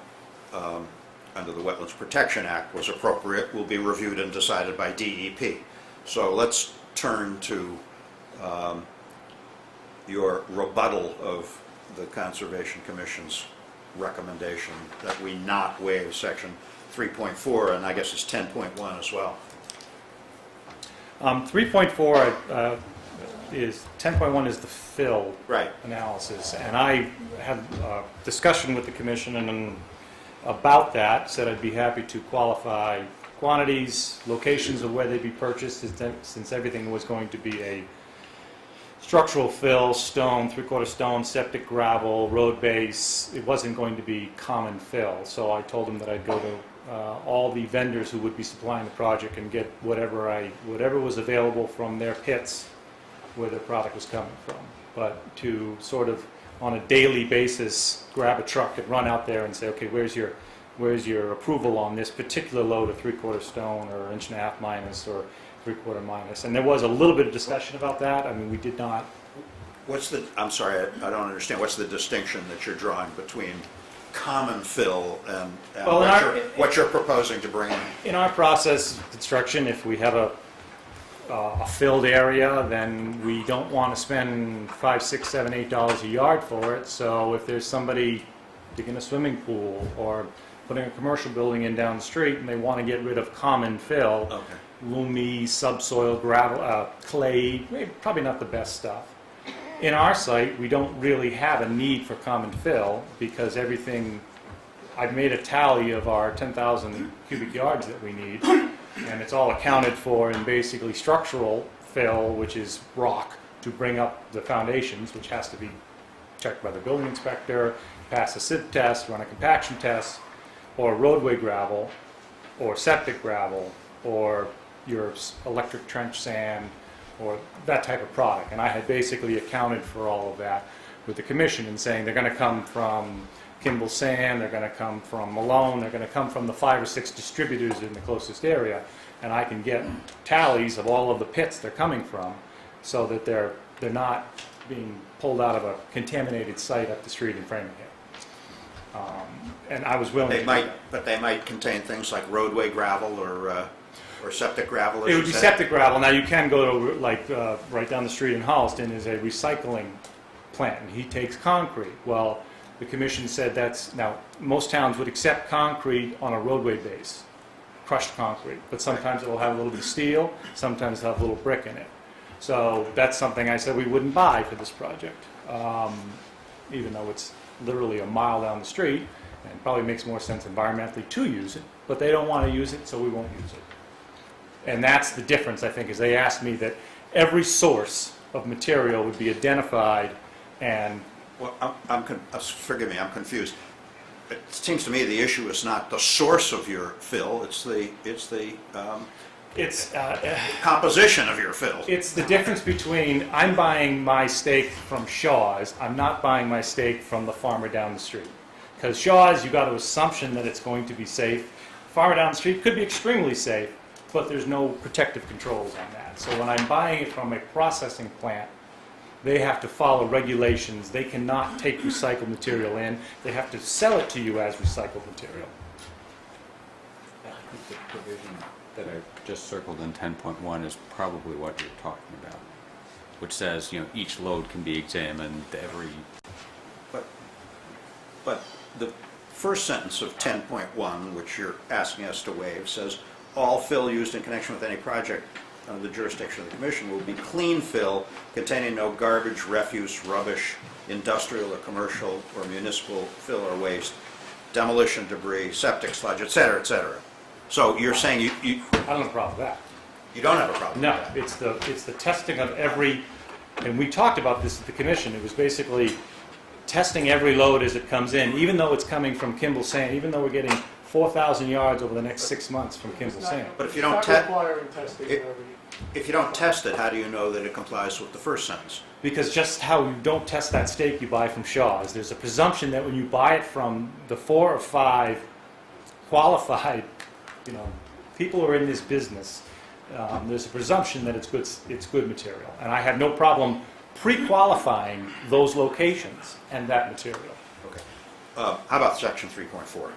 under the Wetlands Protection Act was appropriate will be reviewed and decided by DEP. So let's turn to your rebuttal of the Conservation Commission's recommendation that we not waive section 3.4, and I guess it's 10.1 as well. 3.4 is, 10.1 is the fill Right. analysis. And I had a discussion with the commission and about that, said I'd be happy to qualify quantities, locations of where they'd be purchased, since everything was going to be a structural fill, stone, three-quarter stone, septic gravel, road base. It wasn't going to be common fill. So I told them that I'd go to all the vendors who would be supplying the project and get whatever was available from their pits where their product was coming from. But to sort of on a daily basis grab a truck and run out there and say, okay, where's your approval on this particular load of three-quarter stone or inch and a half minus or three-quarter minus? And there was a little bit of discussion about that. I mean, we did not. I'm sorry, I don't understand. What's the distinction that you're drawing between common fill and Well, what you're proposing to bring in? In our process of construction, if we have a filled area, then we don't want to spend $5, $6, $7, $8 a yard for it. So if there's somebody digging a swimming pool or putting a commercial building in down the street and they want to get rid of common fill, Okay. loomy, subsoil, gravel, clay, probably not the best stuff. In our site, we don't really have a need for common fill because everything, I've made a tally of our 10,000 cubic yards that we need, and it's all accounted for in basically structural fill, which is rock, to bring up the foundations, which has to be checked by the building inspector, pass a sieve test, run a compaction test, or roadway gravel, or septic gravel, or your electric trench sand, or that type of product. And I had basically accounted for all of that with the commission and saying they're going to come from Kimball Sand, they're going to come from Malone, they're going to come from the 5 or 6 distributors in the closest area, and I can get tallies of all of the pits they're coming from so that they're not being pulled out of a contaminated site up the street in Framingham. And I was willing But they might contain things like roadway gravel or septic gravel, as It you would be said? septic gravel. Now, you can go to, like, right down the street in Holliston is a recycling plant, and he takes concrete. Well, the commission said now, most towns would accept concrete on a roadway base. crushed concrete, but sometimes it'll have a little bit of steel, sometimes it'll have a little brick in it. So that's something I said we wouldn't buy for this project, even though it's literally a mile down the street, and probably makes more sense environmentally to use it, but they don't want to use it, so we won't use it. And that's the difference, I think, is they asked me that every source of material would be identified, and Well, forgive me, I'm confused. It seems to me the issue is not the source of your fill, it's the it's composition of your fill. it's the difference between I'm buying my steak from Shaw's, I'm not buying my steak from the farmer down the street. Because Shaw's, you got an assumption that it's going to be safe. Farmer down the street could be extremely safe, but there's no protective controls on that. So when I'm buying it from a processing plant, they have to follow regulations. They cannot take recycled material in. They have to sell it to you as recycled material. I think the provision that I just circled in 10.1 is probably what you're talking about, which says, each load can be examined every... But the first sentence of 10.1, which you're asking us to waive, says, all fill used in connection with any project under the jurisdiction of the Commission will be clean fill containing no garbage, refuse, rubbish, industrial or commercial or municipal fill or waste, demolition debris, septic sludge, et cetera, et cetera. So you're saying you I don't have a problem with that. you don't have a problem No, with that? it's the testing of every, and we talked about this at the commission, it was basically testing every load as it comes in, even though it's coming from Kimball Sand, even though we're getting 4,000 yards over the next 6 months from Kimball Sand. But if you don't It's not requiring testing it- every... If you don't test it, how do you know that it complies with the first sentence? Because just how you don't test that steak you buy from Shaw's, there's a presumption that when you buy it from the 4 or 5 qualified, people who are in this business, there's a presumption that it's good material. And I have no problem pre-qualifying those locations and that material. Okay. How about section 3.4?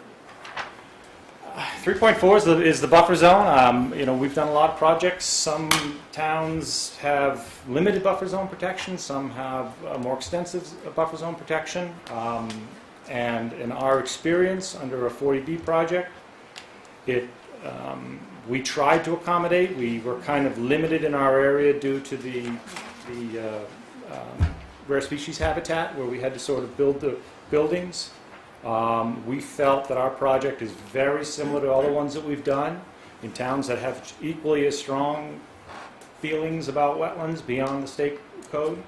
3.4 is the buffer zone. We've done a lot of projects. Some towns have limited buffer zone protection. Some have more extensive buffer zone protection. And in our experience under a 40B project, we tried to accommodate. We were kind of limited in our area due to the rare species habitat, where we had to sort of build the buildings. We felt that our project is very similar to all the ones that we've done in towns that have equally as strong feelings about wetlands beyond the state code.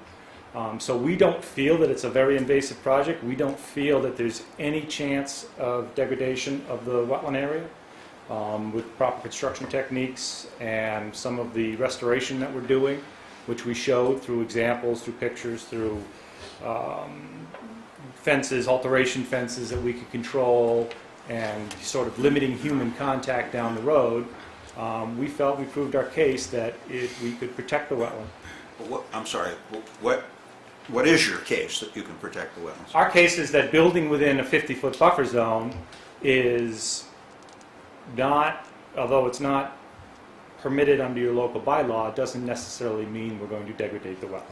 So we don't feel that it's a very invasive project. We don't feel that there's any chance of degradation of the wetland area with proper construction techniques and some of the restoration that we're doing, which we showed through examples, through pictures, through fences, alteration fences that we could control, and sort of limiting human contact down the road. We felt we proved our case that we could protect the wetland. I'm sorry, what is your case that you can protect the wetlands? Our case is that building within a 50-foot buffer zone is not, although it's not permitted under your local bylaw, it doesn't necessarily mean we're going to degrade the wetland.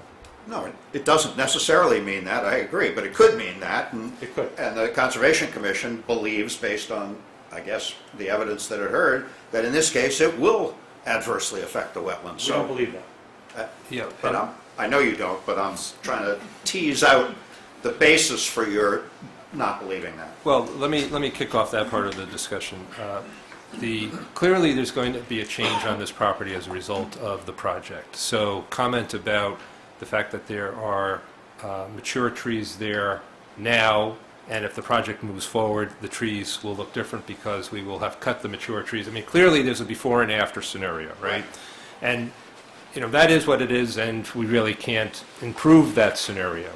No, it doesn't necessarily mean that, I agree, but it could mean that. And, It could. And the Conservation Commission believes, based on, I guess, the evidence that it heard, that in this case it will adversely affect the wetlands. We don't believe that. But I know you don't, but I'm trying to tease out the basis for your not believing that. Well, let me kick off that part of the discussion. Clearly, there's going to be a change on this property as a result of the project. So comment about the fact that there are mature trees there now, and if the project moves forward, the trees will look different because we will have cut the mature trees. I mean, clearly there's a before and after scenario, right? And, that is what it is, and we really can't improve that scenario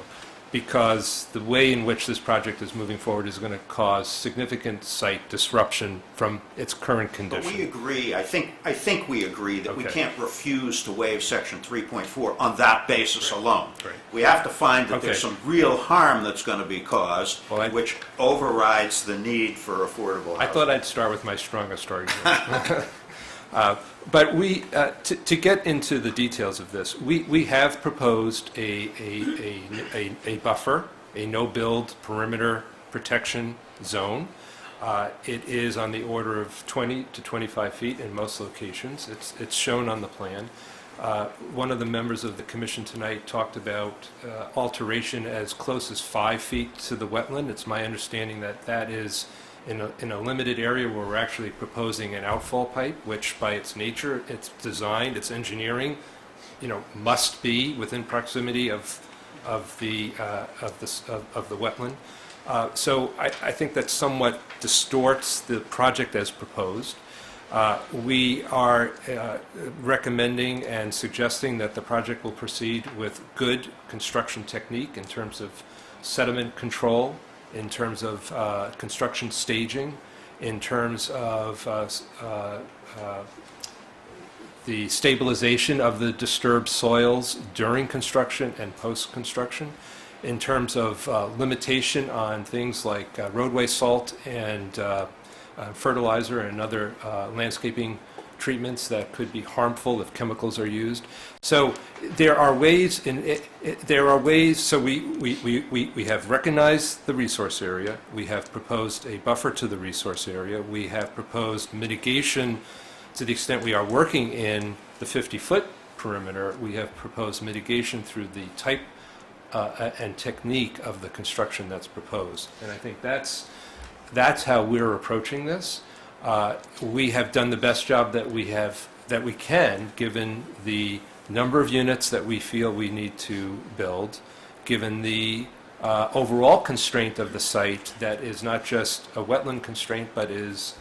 because the way in which this project is moving forward is going to cause significant site disruption from its current But condition. we agree, I think we agree that we Okay. can't refuse to waive section 3.4 on that basis alone. Right. We have to find that there's Okay. some real harm that's going to be caused, Well, which overrides the need for affordable I housing. thought I'd start with my strongest argument. But to get into the details of this, we have proposed a buffer, a no-build perimeter protection zone. It is on the order of 20 to 25 feet in most locations. It's shown on the plan. One of the members of the commission tonight talked about alteration as close as 5 feet to the wetland. It's my understanding that that is in a limited area where we're actually proposing an outfall pipe, which by its nature, its design, its engineering, must be within proximity of the wetland. So I think that somewhat distorts the project as proposed. We are recommending and suggesting that the project will proceed with good construction technique in terms of sediment control, in terms of construction staging, in terms of the stabilization of the disturbed soils during construction and post-construction, in terms of limitation on things like roadway salt and fertilizer and other landscaping treatments that could be harmful if chemicals are used. So there are ways so we have recognized the resource area. We have proposed a buffer to the resource area. We have proposed mitigation to the extent we are working in the 50-foot perimeter. We have proposed mitigation through the type and technique of the construction that's proposed. And I think that's how we're approaching this. We have done the best job that we can, given the number of units that we feel we need to build, given the overall constraint of the site that is not just a wetland constraint, but is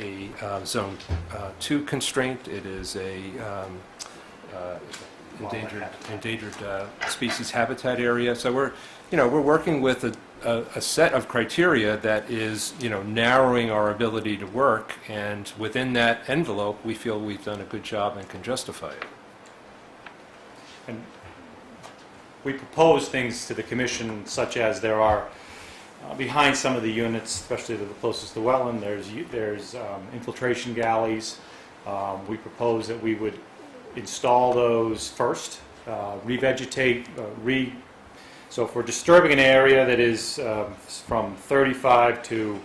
a Zone 2 constraint. It is a endangered species habitat area. So we're working with a set of criteria that is, narrowing our ability to work, and within that envelope, we feel we've done a good job and can justify it. And we propose things to the commission such as there are behind some of the units, especially the closest to the wetland, there's infiltration galleys. We propose that we would install those first, revegetate, so if we're disturbing an area that is from 35 to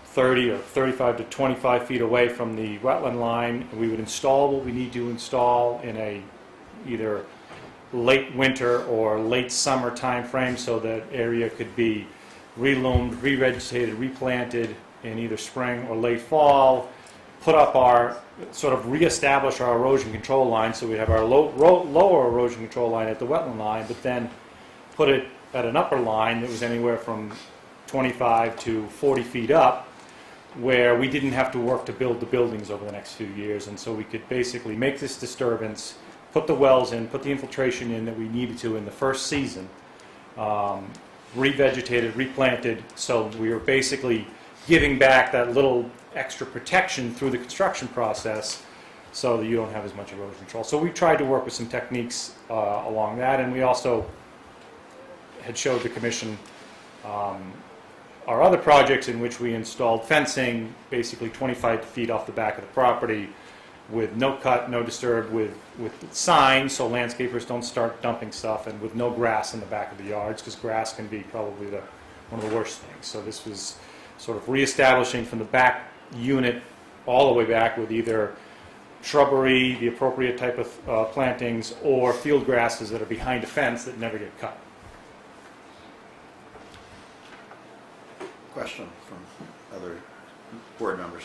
30 or 35 to 25 feet away from the wetland line, we would install what we need to install in a either late winter or late summer time frame, so that area could be reloomed, revegetated, replanted in either spring or late fall, put up reestablish our erosion control line, so we have our lower erosion control line at the wetland line, but then put it at an upper line that was anywhere from 25 to 40 feet up, where we didn't have to work to build the buildings over the next few years. And so we could basically make this disturbance, put the wells in, put the infiltration in that we needed to in the first season, revegetated, replanted, so we were basically giving back that little extra protection through the construction process so that you don't have as much erosion control. So we tried to work with some techniques along that, and we also had showed the commission our other projects in which we installed fencing basically 25 feet off the back of the property with no cut, no disturb, with signs so landscapers don't start dumping stuff, and with no grass in the back of the yards, because grass can be probably one of the worst things. So this was sort of reestablishing from the back unit all the way back with either shrubbery, the appropriate type of plantings, or field grasses that are behind a fence that never get cut. Question from other board members?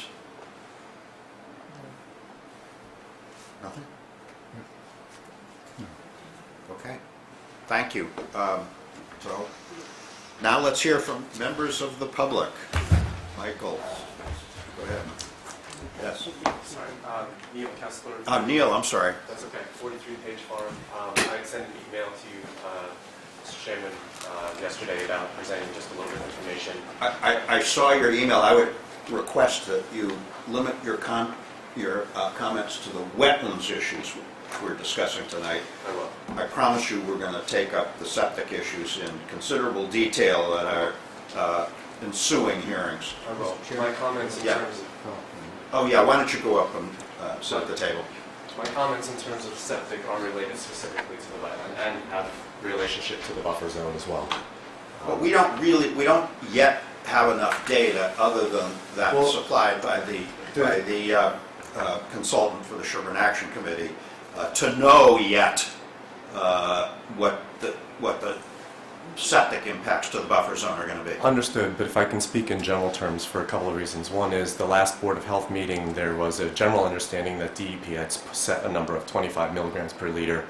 Nothing? Okay, thank you. So now let's hear from members of the public. Michael, go ahead. Yes. Sorry, Neil Kessler. Neil, I'm sorry. That's okay. 43 Page Farm. I sent an email to you, Mr. Chairman, yesterday about presenting just a little bit of information. I saw your email. I would request that you limit your comments to the wetlands issues we're discussing tonight. I will. I promise you we're going to take up the septic issues in considerable detail at our ensuing hearings. I will. My comments in terms of... Oh yeah, why don't you go up and sit at the table? My comments in terms of septic are related specifically to the wetland and have relationship to the buffer zone as well. But we don't yet have enough data other than that Well, supplied by the consultant for the Sherborn Action Committee to know yet what the septic impacts to the buffer zone are going to be. Understood, but if I can speak in general terms for a couple of reasons. One is the last Board of Health meeting, there was a general understanding that DEP had set a number of 25 milligrams per liter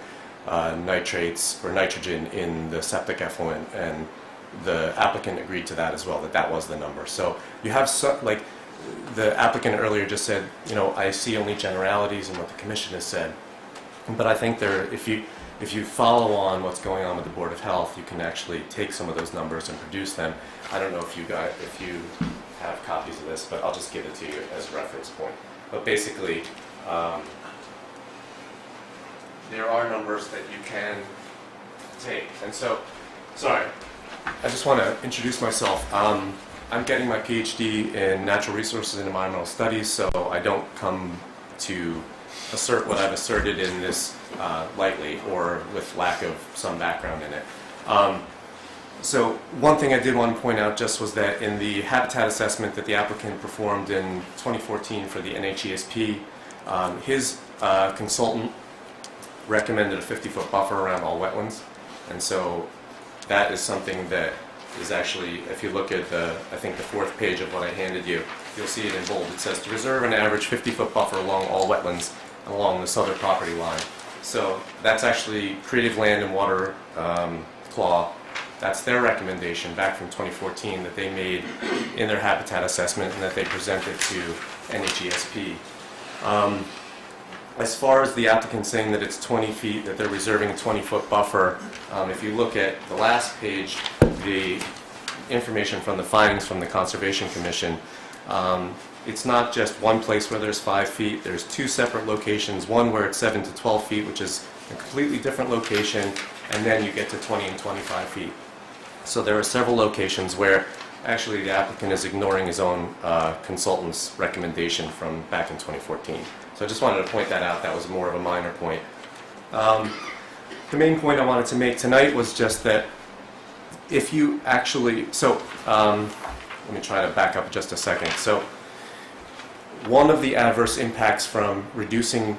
nitrates or nitrogen in the septic effluent, and the applicant agreed to that as well, that that was the number. So you have like the applicant earlier just said, you know, I see only generalities in what the commission has said, but I think there, if you follow on what's going on with the Board of Health, you can actually take some of those numbers and produce them. I don't know if you have copies of this, but I'll just give it to you as a reference point. But basically, there are numbers that you can take. And so, sorry, I just want to introduce myself. I'm getting my PhD in natural resources and environmental studies, so I don't come to assert what I've asserted in this lightly or with lack of some background in it. So one thing I did want to point out just was that in the habitat assessment that the applicant performed in 2014 for the NHESP, his consultant recommended a 50-foot buffer around all wetlands, and so that is something that is actually, if you look at I think the fourth page of what I handed you, you'll see it in bold. It says to reserve an average 50-foot buffer along all wetlands along the southern property line. So that's actually Creative Land and Water Claw. That's their recommendation back from 2014 that they made in their habitat assessment and that they presented to NHESP. As far as the applicant saying that it's 20 feet, that they're reserving a 20-foot buffer, if you look at the last page, the information from the findings from the Conservation Commission, it's not just one place where there's 5 feet. There's two separate locations, one where it's 7 to 12 feet, which is a completely different location, and then you get to 20 and 25 feet. So there are several locations where actually the applicant is ignoring his own consultant's recommendation from back in 2014. So I just wanted to point that out. That was more of a minor point. The main point I wanted to make tonight was just that if you actually, let me try to back up just a second. So one of the adverse impacts from reducing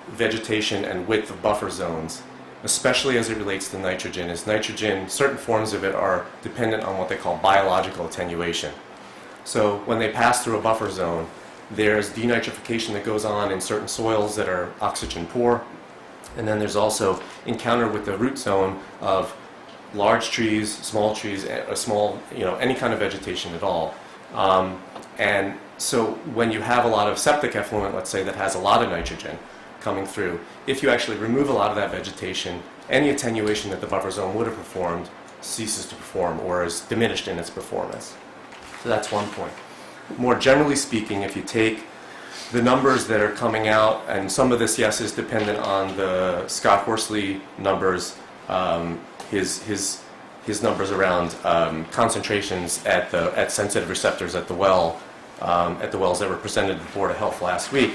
vegetation and width of buffer zones, especially as it relates to nitrogen, is nitrogen, certain forms of it are dependent on what they call biological attenuation. So when they pass through a buffer zone, there's denitrification that goes on in certain soils that are oxygen poor, and then there's also encounter with the root zone of large trees, small trees, any kind of vegetation at all. And so when you have a lot of septic effluent, let's say, that has a lot of nitrogen coming through, if you actually remove a lot of that vegetation, any attenuation that the buffer zone would have performed ceases to perform or is diminished in its performance. So that's one point. More generally speaking, if you take the numbers that are coming out, and some of this, yes, is dependent on the Scott Horsley numbers, his numbers around concentrations at sensitive receptors at the wells that were presented to the Board of Health last week.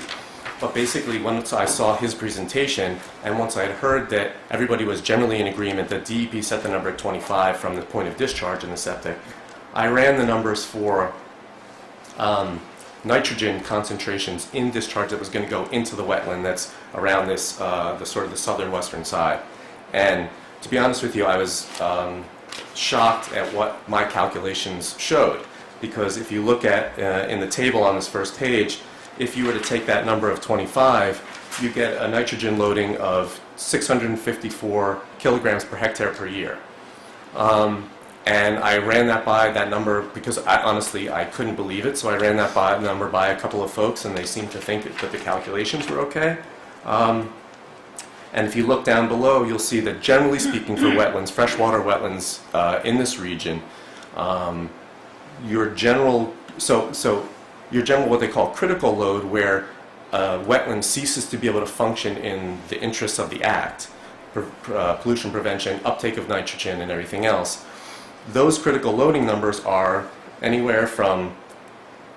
But basically, once I saw his presentation, and once I had heard that everybody was generally in agreement that DEP set the number at 25 from the point of discharge in the septic, I ran the numbers for nitrogen concentrations in discharge that was going to go into the wetland that's around this, the sort of the southern western side. And to be honest with you, I was shocked at what my calculations showed, because if you look at in the table on this first page, if you were to take that number of 25, you get a nitrogen loading of 654 kilograms per hectare per year. And I ran that number because honestly I couldn't believe it, so I ran that number by a couple of folks, and they seemed to think that the calculations were okay. And if you look down below, you'll see that generally speaking for wetlands, freshwater wetlands in this region, your general what they call critical load, where wetland ceases to be able to function in the interests of the Act, pollution prevention, uptake of nitrogen, and everything else, those critical loading numbers are anywhere from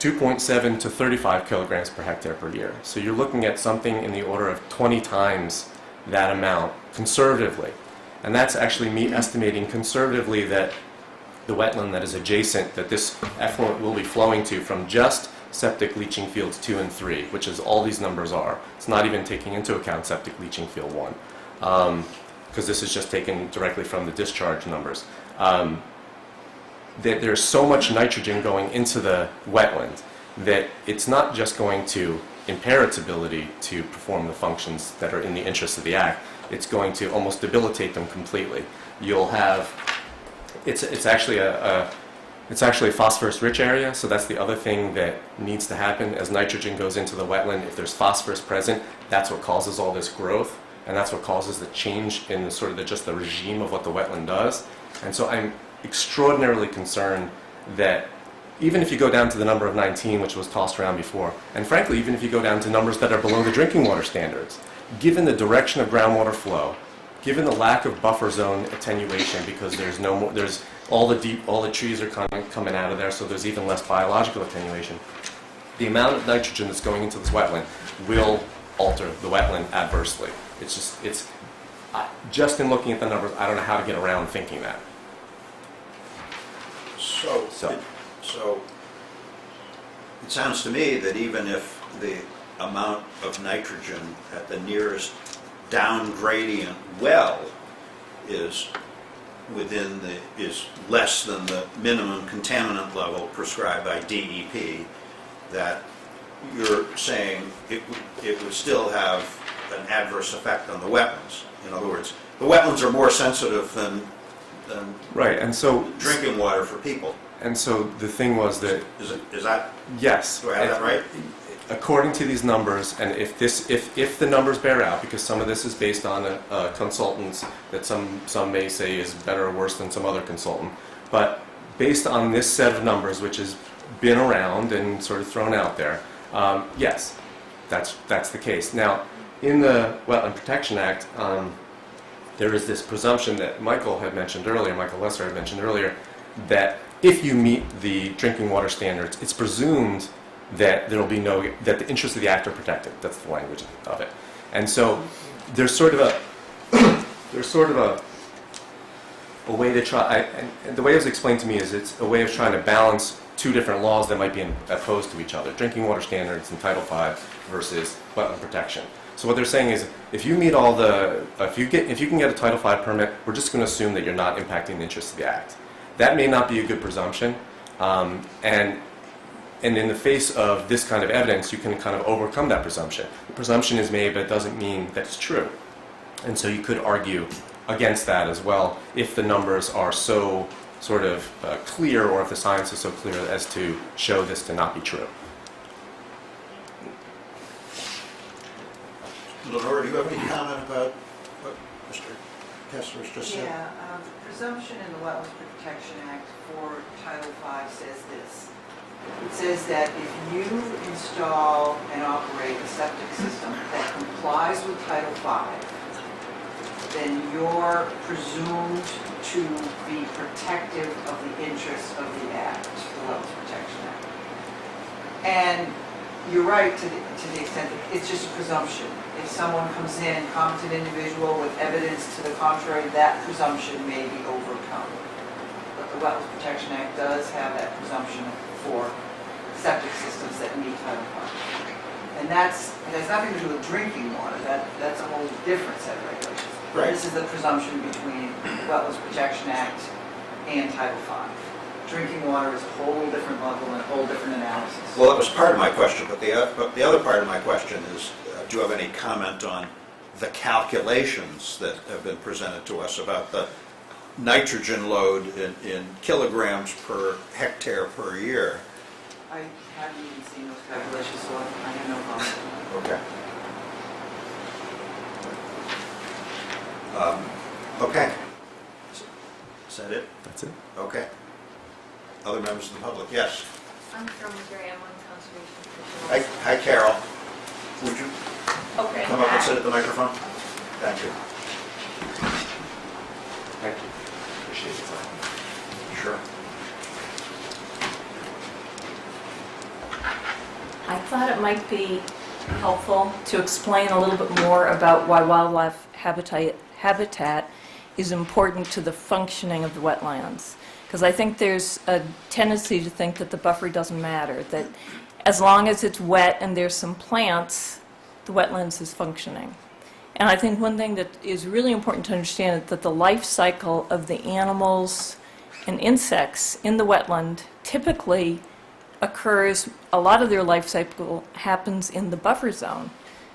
2.7 to 35 kilograms per hectare per year. So you're looking at something in the order of 20 times that amount conservatively. And that's actually me estimating conservatively that the wetland that is adjacent, that this effluent will be flowing to from just septic leaching fields 2 and 3, which is all these numbers are. It's not even taking into account septic leaching field 1, because this is just taken directly from the discharge numbers. That there's so much nitrogen going into the wetland that it's not just going to impair its ability to perform the functions that are in the interest of the Act, it's going to almost debilitate them completely. You'll have, it's actually a phosphorus-rich area, so that's the other thing that needs to happen. As nitrogen goes into the wetland, if there's phosphorus present, that's what causes all this growth, and that's what causes the change in the sort of just the regime of what the wetland does. And so I'm extraordinarily concerned that even if you go down to the number of 19, which was tossed around before, and frankly, even if you go down to numbers that are below the drinking water standards, given the direction of groundwater flow, given the lack of buffer zone attenuation, because there's no more, there's all the trees are coming out of there, so there's even less biological attenuation. The amount of nitrogen that's going into this wetland will alter the wetland adversely. It's just in looking at the numbers, I don't know how to get around thinking that. So it sounds to me that even if the amount of nitrogen at the nearest down gradient well is less than the minimum contaminant level prescribed by DEP, that you're saying it would still have an adverse effect on the wetlands. In other words, the wetlands are more sensitive than right, and so drinking water for people. And so the thing was that is that yes, do I have that right? According to these numbers, and if the numbers bear out, because some of this is based on consultants that some may say is better or worse than some other consultant, but based on this set of numbers, which has been around and sort of thrown out there, yes, that's the case. Now, in the Wetland Protection Act, there is this presumption that Michael Lesser had mentioned earlier, that if you meet the drinking water standards, it's presumed that there will be that the interests of the Act are protected. That's the language of it. And so there's sort of a way to try, and the way it was explained to me is it's a way of trying to balance two different laws that might be opposed to each other, drinking water standards in Title V versus wetland protection. So what they're saying is, if you meet all if you can get a Title V permit, we're just going to assume that you're not impacting the interests of the Act. That may not be a good presumption, and in the face of this kind of evidence, you can kind of overcome that presumption. The presumption is made, but it doesn't mean that it's true. And so you could argue against that as well, if the numbers are so sort of clear, or if the science is so clear as to show this to not be true. Lenore, do you have any comment about what Mr. Kessler's just said? Yeah, the presumption in the Wetlands Protection Act for Title V says this. It says that if you install and operate a septic system that complies with Title V, then you're presumed to be protective of the interests of the Act, the Wetlands Protection Act. And you're right to the extent that it's just a presumption. If someone comes in, competent individual with evidence to the contrary, that presumption may be overcome. But the Wetlands Protection Act does have that presumption for septic systems that meet Title V. And it has nothing to do with drinking water. That's a whole different set of regulations. Right. This is the presumption between the Wetlands Protection Act and Title V. Drinking water is a whole different level and a whole different analysis. Well, that was part of my question, but the other part of my question is, do you have any comment on the calculations that have been presented to us about the nitrogen load in kilograms per hectare per year? I haven't even seen those calculations, so I have no comment. Okay. Okay. Is that it? That's it. Okay. Other members of the public? Yes. I'm from Graham on Conservation Commission. Hi, Carol. Would you Okay. come up and sit at the microphone? Thank you. Thank you. Appreciate the time. Sure. I thought it might be helpful to explain a little bit more about why wildlife habitat is important to the functioning of the wetlands. Because I think there's a tendency to think that the buffer doesn't matter, that as long as it's wet and there's some plants, the wetlands is functioning. And I think one thing that is really important to understand is that the life cycle of the animals and insects in the wetland typically occurs, a lot of their life cycle happens in the buffer zone.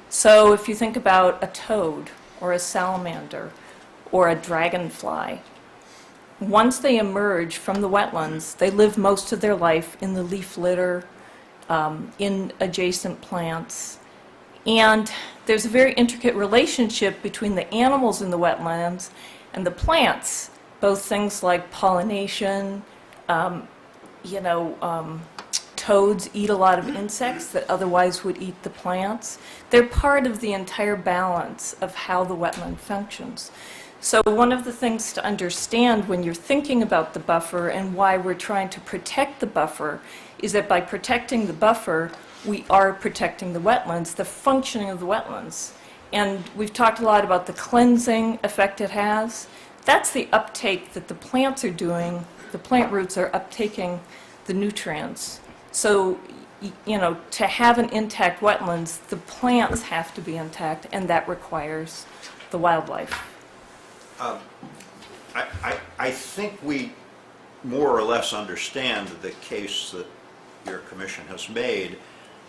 So if you think about a toad or a salamander or a dragonfly, once they emerge from the wetlands, they live most of their life in the leaf litter, in adjacent plants. And there's a very intricate relationship between the animals in the wetlands and the plants, both things like pollination, toads eat a lot of insects that otherwise would eat the plants. They're part of the entire balance of how the wetland functions. So one of the things to understand when you're thinking about the buffer and why we're trying to protect the buffer is that by protecting the buffer, we are protecting the wetlands, the functioning of the wetlands. And we've talked a lot about the cleansing effect it has. That's the uptake that the plants are doing. The plant roots are uptaking the nutrients. So, to have an intact wetlands, the plants have to be intact, and that requires the wildlife. I think we more or less understand the case that your commission has made,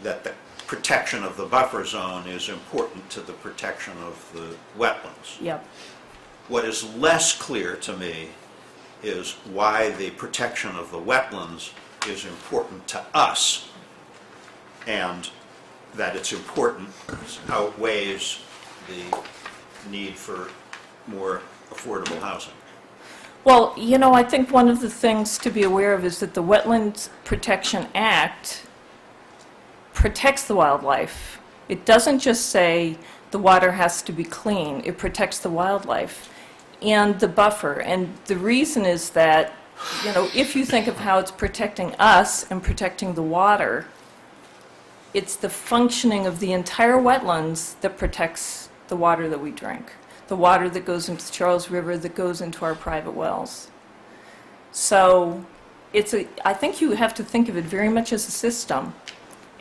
that the protection of the buffer zone is important to the protection of the wetlands. Yep. What is less clear to me is why the protection of the wetlands is important to us, and that it's important outweighs the need for more affordable housing. Well, I think one of the things to be aware of is that the Wetlands Protection Act protects the wildlife. It doesn't just say the water has to be clean. It protects the wildlife and the buffer. And the reason is that, if you think of how it's protecting us and protecting the water, it's the functioning of the entire wetlands that protects the water that we drink, the water that goes into the Charles River, that goes into our private wells. So I think you have to think of it very much as a system.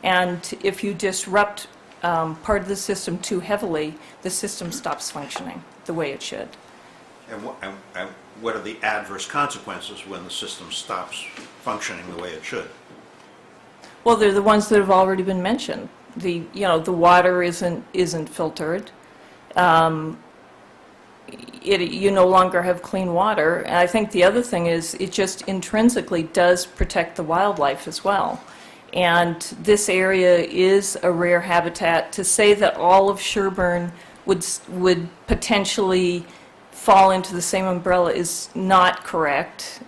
And if you disrupt part of the system too heavily, the system stops functioning the way it should. And what are the adverse consequences when the system stops functioning the way it should? Well, they're the ones that have already been mentioned. The water isn't filtered. You no longer have clean water. And I think the other thing is it just intrinsically does protect the wildlife as well. And this area is a rare habitat. To say that all of Sherborn would potentially fall into the same umbrella is not correct.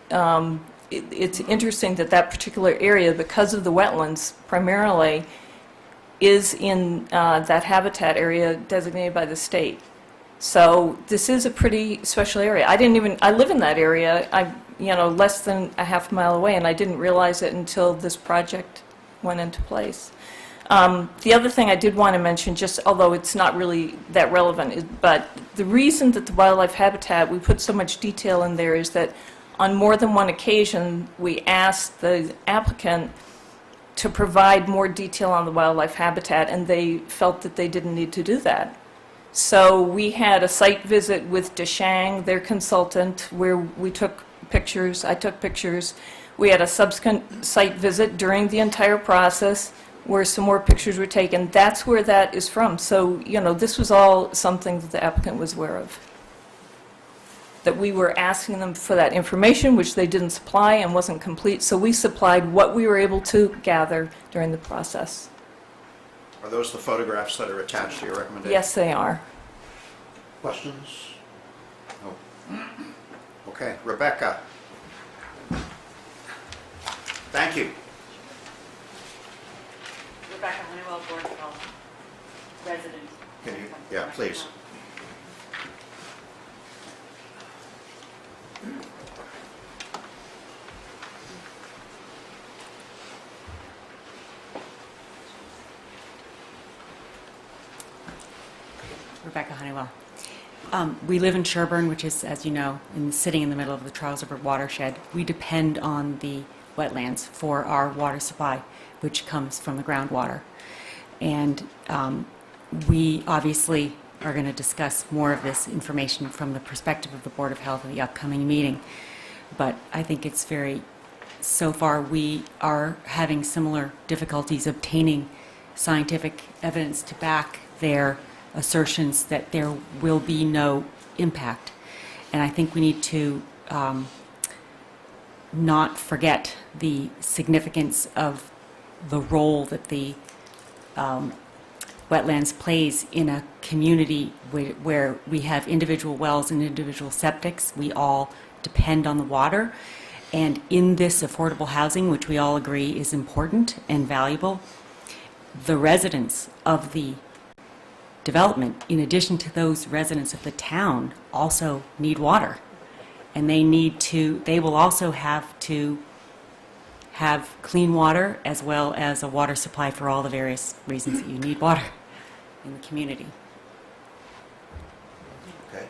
It's interesting that that particular area, because of the wetlands primarily, is in that habitat area designated by the state. So this is a pretty special area. I live in that area, less than a half mile away, and I didn't realize it until this project went into place. The other thing I did want to mention, just although it's not really that relevant, but the reason that the wildlife habitat, we put so much detail in there, is that on more than one occasion, we asked the applicant to provide more detail on the wildlife habitat, and they felt that they didn't need to do that. So we had a site visit with Deshang, their consultant, where we took pictures, I took pictures. We had a subsequent site visit during the entire process where some more pictures were taken. That's where that is from. So, this was all something that the applicant was aware of. That we were asking them for that information, which they didn't supply and wasn't complete. So we supplied what we were able to gather during the process. Are those the photographs that are attached to your recommendation? Yes, they are. Questions? No. Okay, Rebecca. Thank you. Rebecca Honeywell, Board of Health, resident. Can you, yeah, please. Rebecca Honeywell. We live in Sherborn, which is, as you know, sitting in the middle of the Charles River watershed. We depend on the wetlands for our water supply, which comes from the groundwater. And we obviously are going to discuss more of this information from the perspective of the Board of Health at the upcoming meeting. But I think it's so far we are having similar difficulties obtaining scientific evidence to back their assertions that there will be no impact. And I think we need to not forget the significance of the role that the wetlands plays in a community where we have individual wells and individual septics. We all depend on the water. And in this affordable housing, which we all agree is important and valuable, the residents of the development, in addition to those residents of the town, also need water. And they will also have to have clean water as well as a water supply for all the various reasons that you need water in the community. Okay.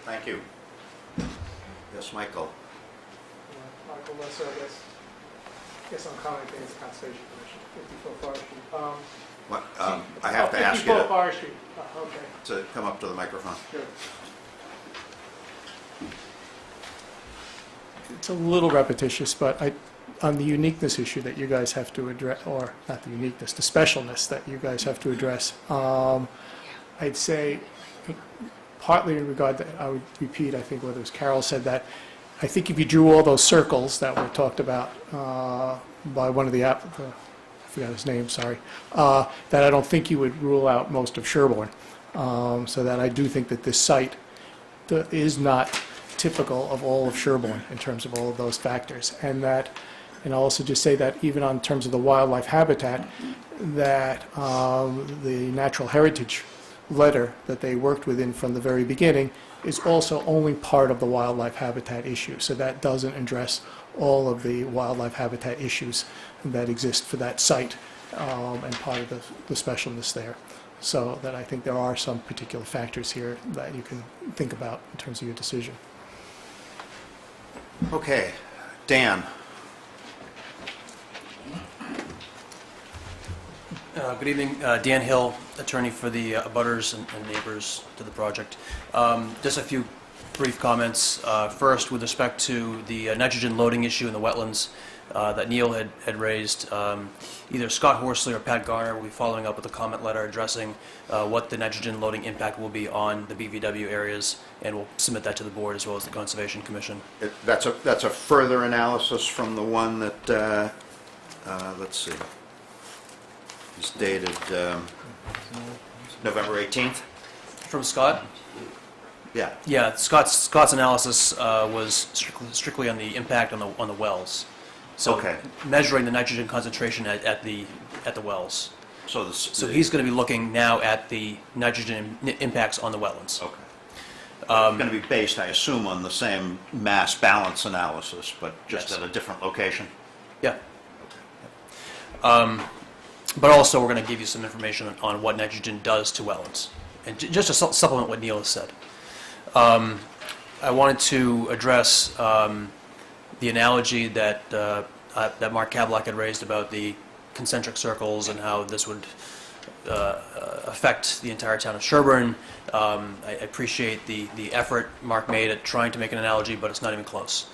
Thank you. Yes, Michael. Michael Lesser, I guess I'm commenting as Conservation Commission, 54 Forest Street. What, I have to ask you 54 Forest Street, okay. to come up to the microphone. Sure. It's a little repetitious, but on the uniqueness issue that you guys have to address, or not the uniqueness, the specialness that you guys have to address, I'd say partly in regard that I would repeat, I think whether it was Carol said that, I think if you drew all those circles that were talked about by one of the, I forgot his name, sorry, that I don't think you would rule out most of Sherborn. So that I do think that this site is not typical of all of Sherborn in terms of all of those factors. And I'll also just say that even on terms of the wildlife habitat, that the natural heritage letter that they worked within from the very beginning is also only part of the wildlife habitat issue. So that doesn't address all of the wildlife habitat issues that exist for that site and part of the specialness there. So that I think there are some particular factors here that you can think about in terms of your decision. Okay, Dan. Good evening, Dan Hill, attorney for the abutters and neighbors to the project. Just a few brief comments. First, with respect to the nitrogen loading issue in the wetlands that Neil had raised, either Scott Horsley or Pat Garner will be following up with a comment letter addressing what the nitrogen loading impact will be on the BVW areas, and we'll submit that to the board as well as the Conservation Commission. That's a further analysis from the one that, let's see, is dated November 18th? From Scott? Yeah. Yeah, Scott's analysis was strictly on the impact on the wells. So okay. Measuring the nitrogen concentration at the wells. So he's going to be looking now at the nitrogen impacts on the wetlands. Okay. It's going to be based, I assume, on the same mass balance analysis, but just at a different location? Yeah. But also, we're going to give you some information on what nitrogen does to wetlands, and just to supplement what Neil has said. I wanted to address the analogy that Mark Kabelak had raised about the concentric circles and how this would affect the entire town of Sherborn. I appreciate the effort Mark made at trying to make an analogy, but it's not even close.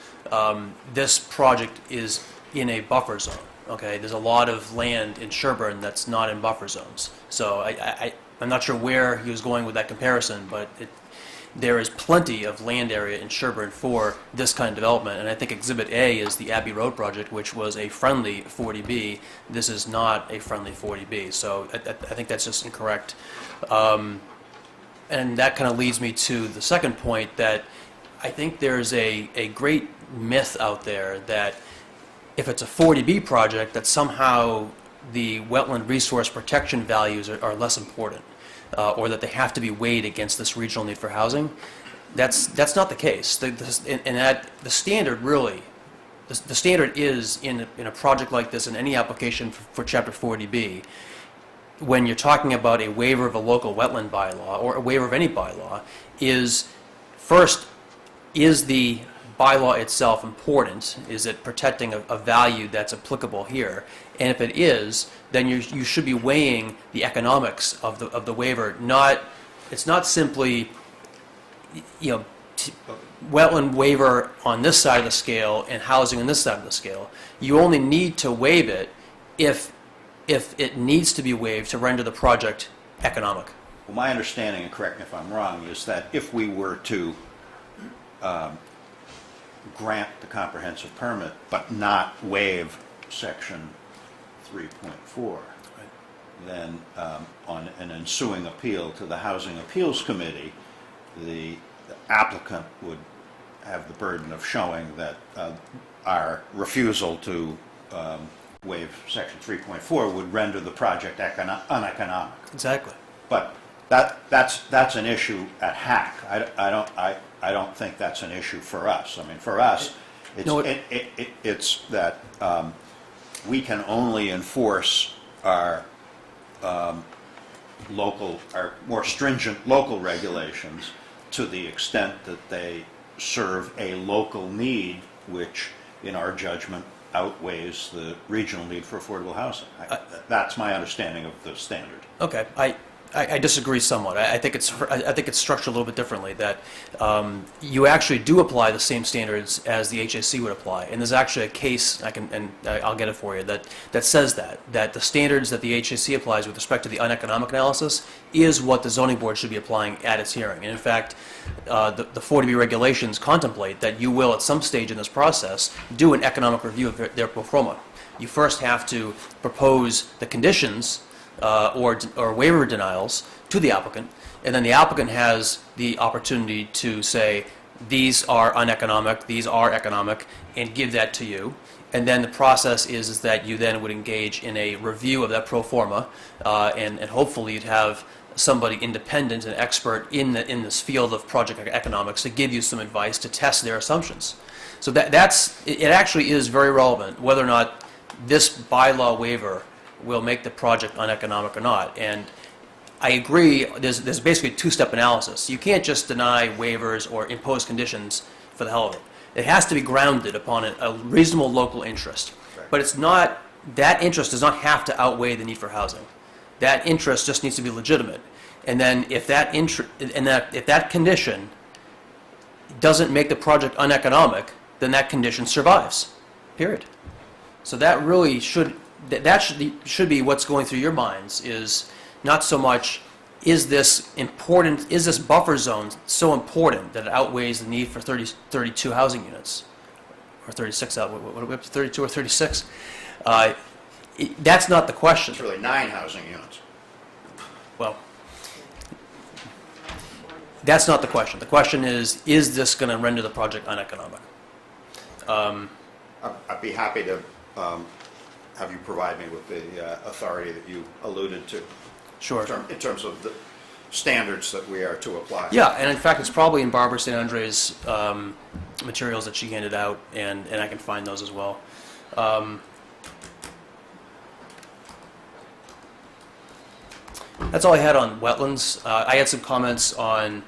This project is in a buffer zone. Okay, there's a lot of land in Sherborn that's not in buffer zones. So I'm not sure where he was going with that comparison, but there is plenty of land area in Sherborn for this kind of development. And I think Exhibit A is the Abbey Road project, which was a friendly 40B. This is not a friendly 40B. So I think that's just incorrect. And that kind of leads me to the second point, that I think there's a great myth out there that if it's a 40B project, that somehow the wetland resource protection values are less important, or that they have to be weighed against this regional need for housing. That's not the case. The standard really, the standard is in a project like this, in any application for Chapter 40B, when you're talking about a waiver of a local wetland bylaw or a waiver of any bylaw is, first, is the bylaw itself important? Is it protecting a value that's applicable here? And if it is, then you should be weighing the economics of the waiver. It's not simply, wetland waiver on this side of the scale and housing on this side of the scale. You only need to waive it if it needs to be waived to render the project economic. Well, my understanding, and correct me if I'm wrong, is that if we were to grant the comprehensive permit but not waive section 3.4, then on an ensuing appeal to the Housing Appeals Committee, the applicant would have the burden of showing that our refusal to waive section 3.4 would render the project uneconomic. Exactly. But that's an issue at HAC. I don't think that's an issue for us. I mean, for us, it's that we can only enforce our more stringent local regulations to the extent that they serve a local need, which, in our judgment, outweighs the regional need for affordable housing. That's my understanding of the standard. Okay, I disagree somewhat. I think it's structured a little bit differently. That you actually do apply the same standards as the HAC would apply, and there's actually a case I'll get it for you that says that the standards that the HAC applies with respect to the uneconomic analysis is what the zoning board should be applying at its hearing. And in fact, the 40B regulations contemplate that you will at some stage in this process do an economic review of their pro forma. You first have to propose the conditions or waiver denials to the applicant, and then the applicant has the opportunity to say these are uneconomic, these are economic, and give that to you. And then the process is that you then would engage in a review of that pro forma, and hopefully you'd have somebody independent and expert in this field of project economics to give you some advice to test their assumptions. So it actually is very relevant whether or not this bylaw waiver will make the project uneconomic or not. And I agree, there's basically a two-step analysis. You can't just deny waivers or impose conditions for the hell of it. It has to be grounded upon a reasonable local interest. Right. But it's not, that interest does not have to outweigh the need for housing. That interest just needs to be legitimate. And then if that condition doesn't make the project uneconomic, then that condition survives, period. So that really should be what's going through your minds, is not so much is this buffer zone so important that it outweighs the need for 32 housing units, or 36, what are we up to, 32 or 36? That's not the question. It's really 9 housing units. Well, that's not the question. The question is this going to render the project uneconomic? I'd be happy to have you provide me with the authority that you alluded to. Sure. In terms of the standards that we are to apply. Yeah, and in fact, it's probably in Barbara St. Andre's materials that she handed out, and I can find those as well. That's all I had on wetlands. I had some comments on,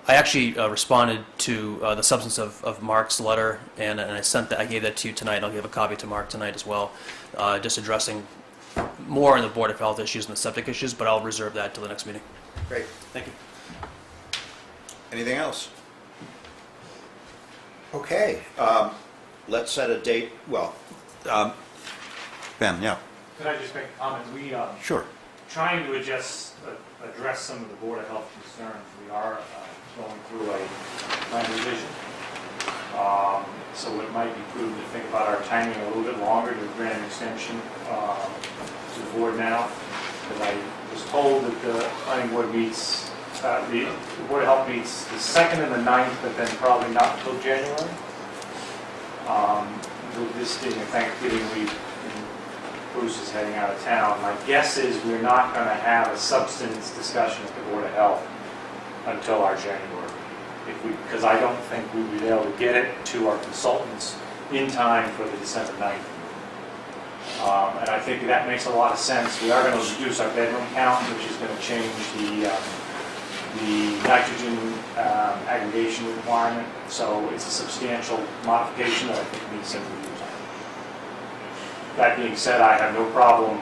I actually responded to the substance of Mark's letter, and I gave that to you tonight, and I'll give a copy to Mark tonight as well, just addressing more on the Board of Health issues and the septic issues, but I'll reserve that till the next meeting. Great. Thank you. Anything else? Okay. Let's set a date. Well, Ben, yeah. Could I just make a comment? We Sure. trying to address some of the Board of Health concerns. We are going through a plan revision. So it might be prudent to think about our timing a little bit longer to grant an extension to the board now. Because I was told that the planning board meets, the Board of Health meets the 2nd and the 9th, but then probably not until January. With this being a Thanksgiving week, Bruce is heading out of town. My guess is we're not going to have a substance discussion at the Board of Health until our January. Because I don't think we would be able to get it to our consultants in time for the December 9th. And I think that makes a lot of sense. We are going to reduce our bedroom count, which is going to change the nitrogen aggregation requirement. So it's a substantial modification that I think needs some review time. That being said, I have no problem.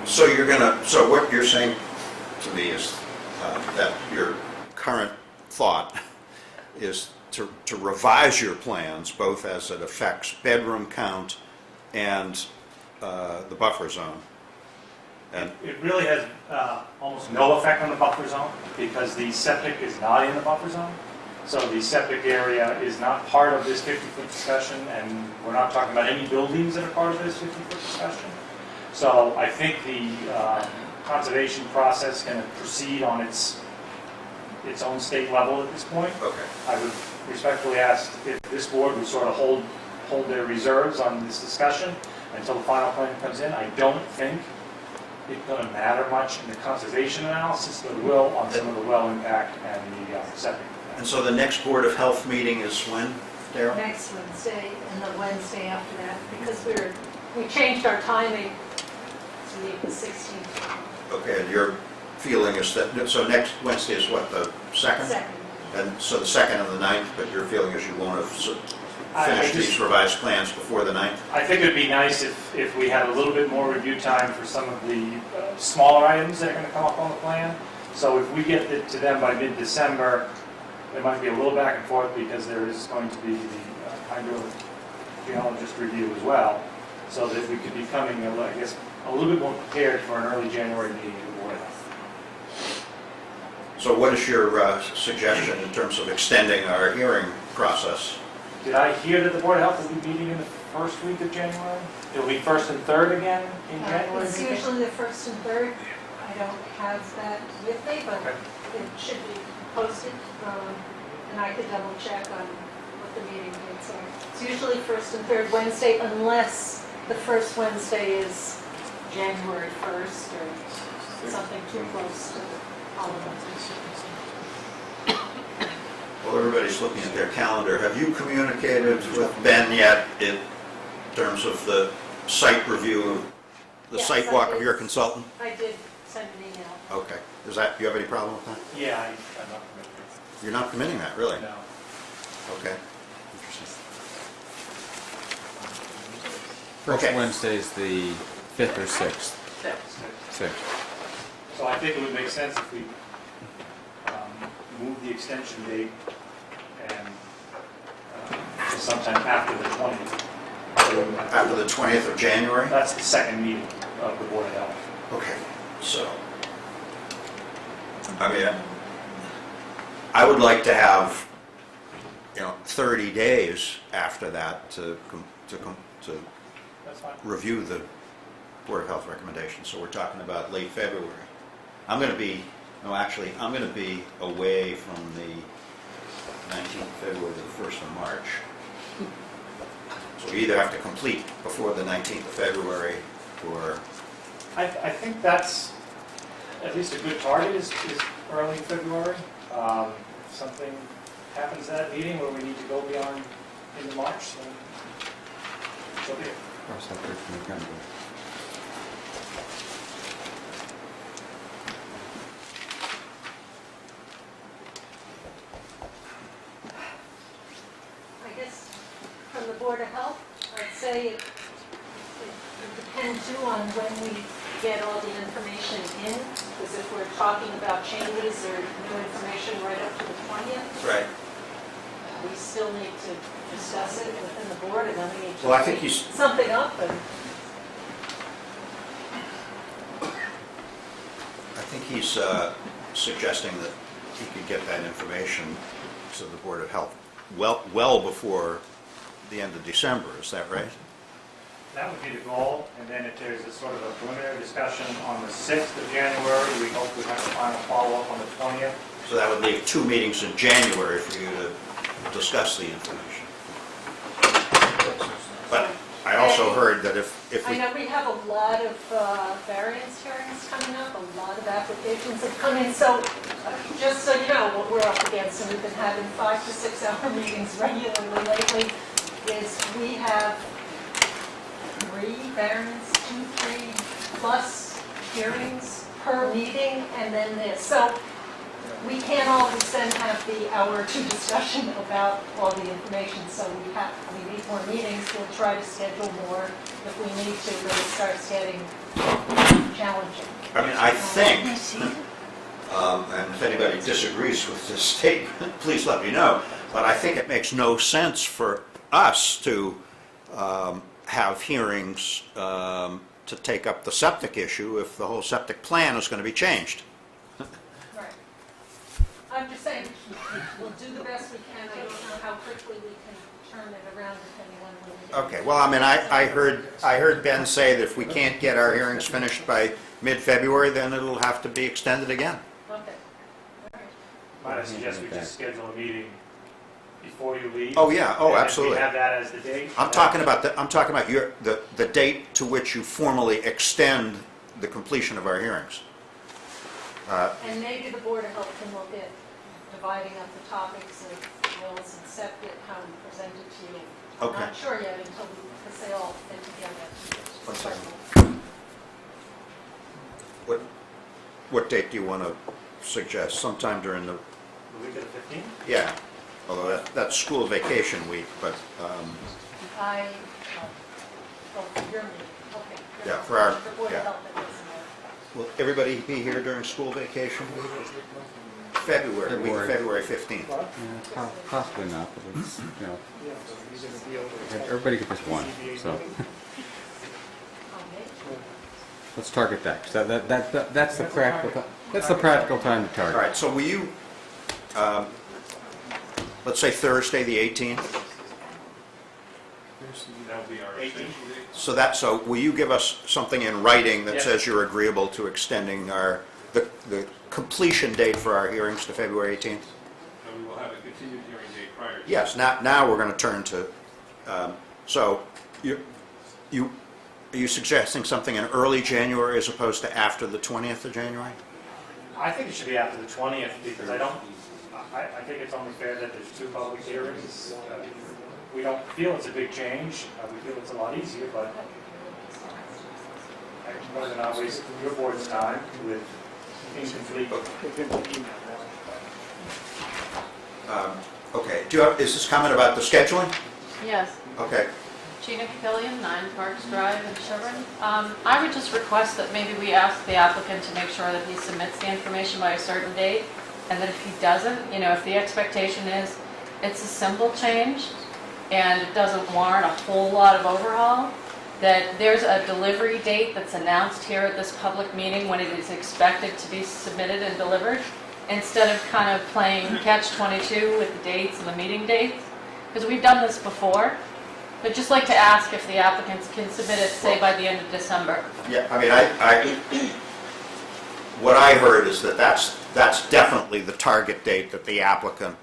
So so what you're saying to me is that your current thought is to revise your plans, both as it affects bedroom count and the buffer zone. And It really has almost no effect on the buffer zone because the septic is not in the buffer zone. So the septic area is not part of this 50-foot discussion, and we're not talking about any buildings that are part of this 50-foot discussion. So I think the conservation process can proceed on its own state level at this point. okay. I would respectfully ask if this board would sort of hold their reserves on this discussion until the final plan comes in. I don't think it's going to matter much in the conservation analysis, but it will on some of the well impact and the septic. And so the next Board of Health meeting is when, Darryl? Next Wednesday and the Wednesday after that, because we changed our timing to meet the 16th. Okay, and your feeling is that, so next Wednesday is what, the 2nd? Second. And so the 2nd and the 9th, but your feeling is you won't have I finished just- these revised plans before the 9th? I think it'd be nice if we had a little bit more review time for some of the smaller items that are going to come up on the plan. So if we get it to them by mid-December, there might be a little back and forth because there is going to be the hydrogeologist review as well. So that we could be coming, I guess, a little bit more prepared for an early January meeting of the Board of Health. So what is your suggestion in terms of extending our hearing process? Did I hear that the Board of Health will be meeting in the first week of January? It'll be first and third again in January? It's usually the first and third. I don't have that with me, but Okay. it should be posted. And I could double check on what the meeting dates are. It's usually first and third Wednesday unless the first Wednesday is January 1st or something too close to holidays. Well, everybody's looking at their calendar. Have you communicated with Ben yet in terms of the site review of the Yes, site I walk of did. your consultant? I did send an email. Okay. Do you have any problem with that? Yeah, I'm not committed. You're not committing that, really? No. Okay. Interesting. First Okay. Wednesday is the 5th or 6th? 6th. So I think it would make sense if we move the extension date and to sometime after the 20th. So After the 20th of January? that's the second meeting of the Board of Health. Okay, so, I mean, I would like to have, 30 days after that to That's fine. review the Board of Health recommendations. So we're talking about late February. I'm going to be away from the 19th of February to the 1st of March. So we either have to complete before the 19th of February or, I think that's at least a good target is early February. If something happens at that meeting where we need to go beyond into March, then so be it. Cross that bridge when we come to it. I guess from the Board of Health, I'd say it depends too on when we get all the information in, because if we're talking about changes or new information right up to the 20th, right? we still need to discuss it within the board, and then we need to Well, I think make he's- something up, and I think he's suggesting that he could get that information to the Board of Health well before the end of December, is that right? That would be the goal, and then if there's a sort of a preliminary discussion on the 6th of January, we hope we have a final follow-up on the 20th. So that would leave 2 meetings in January for you to discuss the information. But I also heard that if I we, know we have a lot of variance hearings coming up, a lot of applications have come in, so just so you know what we're up against, and we've been having 5 to 6 hour meetings regularly lately, is we have three plus hearings per meeting, and then this. So we can't all spend half the hour to discussion about all the information, so we need more meetings. We'll try to schedule more if we need to, but it starts getting challenging. I mean, I think, and if anybody disagrees with this statement, please let me know, but I think it makes no sense for us to have hearings to take up the septic issue if the whole septic plan is going to be changed. Right. I'm just saying, we'll do the best we can. I don't know how quickly we can turn it around depending on when we get. Okay, well, I mean, I heard Ben say that if we can't get our hearings finished by mid-February, then it'll have to be extended again. Okay. Might I suggest we just schedule a meeting before you leave? Oh, yeah, oh, and absolutely. we have that as the date? I'm talking about the date to which you formally extend the completion of our hearings. And maybe the Board of Health can look at dividing up the topics of wills and septic, how we present it to you. I'm Okay. not sure yet because they all fit together. One second. What date do you want to suggest? Sometime during the, The week of the 15th? yeah, although that's school vacation week, but, I, for your meeting, okay. Yeah, for our- The Board yeah. of Health, it doesn't matter. will everybody be here during school vacation week? February, week of February 15th. Yeah, possibly not, but it's, you know, everybody gets just one, so. Let's target that, 'cause that's the practical time to All target. right, so will you, let's say Thursday, the 18th? That will be our extension date. So will you give us something in writing that Yes. says you're agreeable to extending the completion date for our hearings to February 18th? And we will have a continued hearing date prior to. Yes, now we're going to turn to, so are you suggesting something in early January as opposed to after the 20th of January? I think it should be after the 20th because I think it's only fair that there's two public hearings. We don't feel it's a big change. We feel it's a lot easier, but I'd rather not waste your board's time with incomplete. Okay, is this comment about the scheduling? Yes, Okay. Gina Capillion, 9 Parks Drive in Sherborn. I would just request that maybe we ask the applicant to make sure that he submits the information by a certain date, and that if he doesn't, if the expectation is it's a simple change and it doesn't warrant a whole lot of overhaul, that there's a delivery date that's announced here at this public meeting when it is expected to be submitted and delivered, instead of kind of playing catch-22 with the dates and the meeting dates, because we've done this before. I'd just like to ask if the applicants can submit it, say, by the end of December. Yeah, I mean, what I heard is that's definitely the target date that the applicant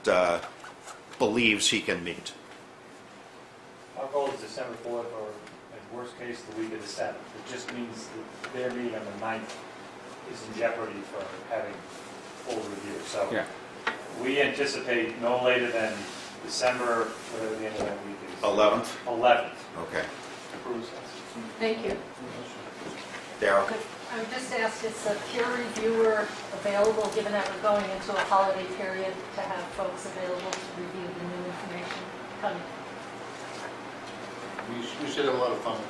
believes he can meet. Our goal is December 4th, or in worst case, the week of the 7th. It just means that their meeting on the 9th is in jeopardy for having full review. So Yeah. we anticipate no later than December, whatever the end of that week is. 11th? 11th. Okay. Thank you. Darrell? I would just ask, is a peer reviewer available, given that we're going into a holiday period, to have folks available to review the new information coming? We should have a lot of fun with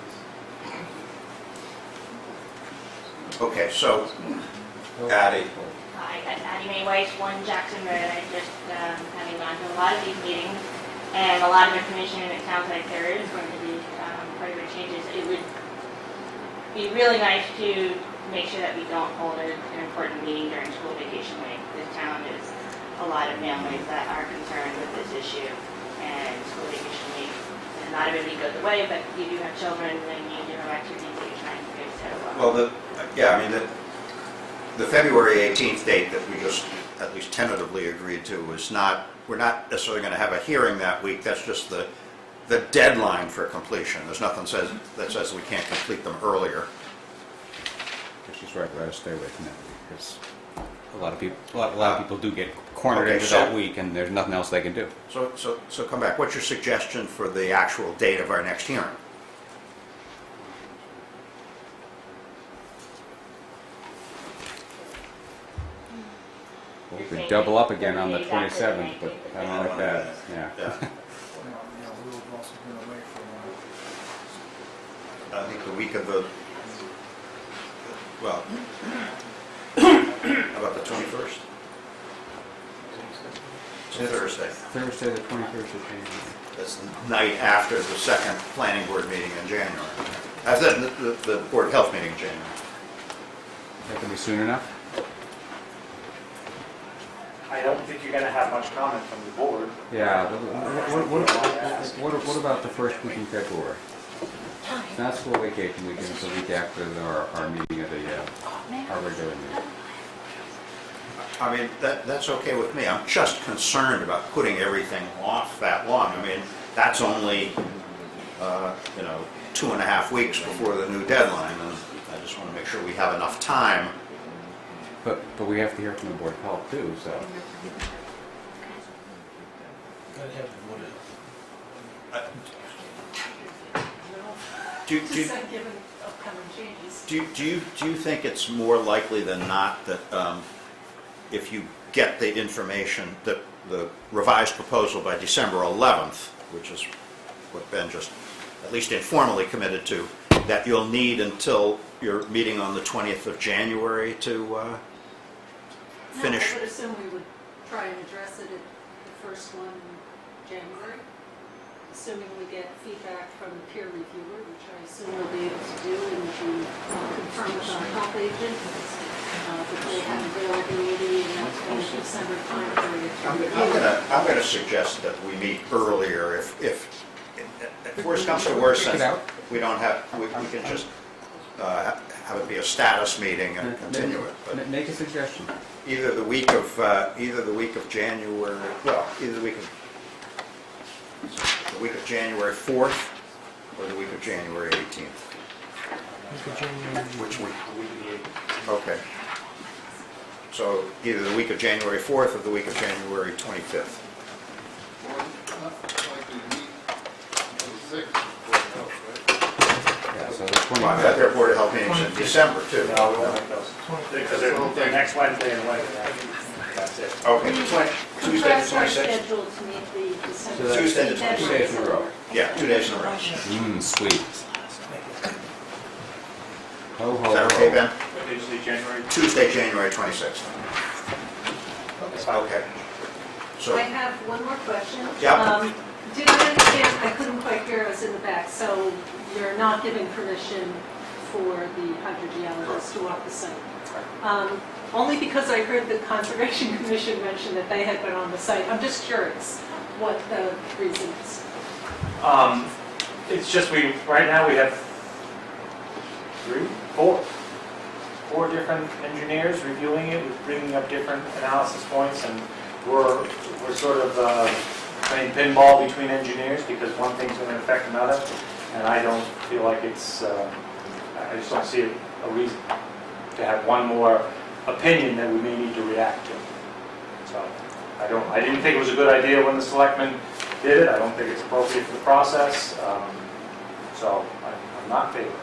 this. Okay, so, Addie, Hi, I'm Addie Mae Weiss, 1 Jackson Road. I just, having gone to a lot of these meetings and a lot of information, and it sounds like there is going to be quite a bit of changes. It would be really nice to make sure that we don't hold an important meeting during school vacation week. This town is a lot of families that are concerned with this issue, and school vacation week, and not everybody goes away, but you do have children and you do have activities that you're trying to do. So, the February 18th date that we just at least tentatively agreed to is not, we're not necessarily going to have a hearing that week. That's just the deadline for completion. There's nothing that says we can't complete them earlier. She's right, we ought to stay away from that week, because a lot of people do get cornered Okay, into so- that week, and there's nothing else they can do. So come back. What's your suggestion for the actual date of our next hearing? We could double up again on the 27th, but I don't like that, yeah. I think the week of the, well, how about the 21st? It's a Thursday. Thursday, the 21st of January. That's the night after the second planning board meeting in January. After the Board of Health meeting in January. That can be soon enough? I don't think you're going to have much comment from the board. Yeah, but what about the first week in February? It's not school vacation weekend, it's the week after our meeting of our regular meeting. I mean, that's okay with me. I'm just concerned about putting everything off that long. I mean, that's only, 2.5 weeks before the new deadline, and I just want to make sure we have enough time. But we have to hear from the Board of Health too, so. Do you think it's more likely than not that if you get the information, that the revised proposal by December 11th, which is what Ben just at least informally committed to, that you'll need until your meeting on the 20th of January to finish? No, I would assume we would try and address it at the first one in January, assuming we get feedback from the peer reviewer, which I assume we'll be able to do and to confirm with our health agent. If they have availability in the December time period. I'm going to suggest that we meet earlier if worse comes to worse, and we don't have, we can just have it be a status meeting and continue it. But Make a suggestion. either the week of January, well, either the week of January 4th or the week of January 18th. Which week? Okay. So either the week of January 4th or the week of January 25th. Yeah, so the 20th. Well, I've got their Board of Health meetings in December too. No, we won't make those. Because they're next Wednesday and Wednesday. That's it. Okay, Tuesday the 26th? Scheduled to meet the December. Tuesday the 26th. 2 days in a row. Yeah, 2 days in a row. Sweet. Ho, ho, Is that ho. okay, Ben? Tuesday, January 26th. Okay. So, I have one more question. Yeah. Did I understand, I couldn't quite hear, I was in the back, so you're not giving permission for the hydrogeologists to walk the site? Only because I heard the Conservation Commission mention that they had been on the site. I'm just curious what the reason is. It's just right now we have four different engineers reviewing it, bringing up different analysis points, and we're sort of playing pinball between engineers because one thing's going to affect another, and I don't feel like it's, I just don't see a reason to have one more opinion that we may need to react to. So I didn't think it was a good idea when the selectmen did it. I don't think it's appropriate for the process. So I'm not in favor.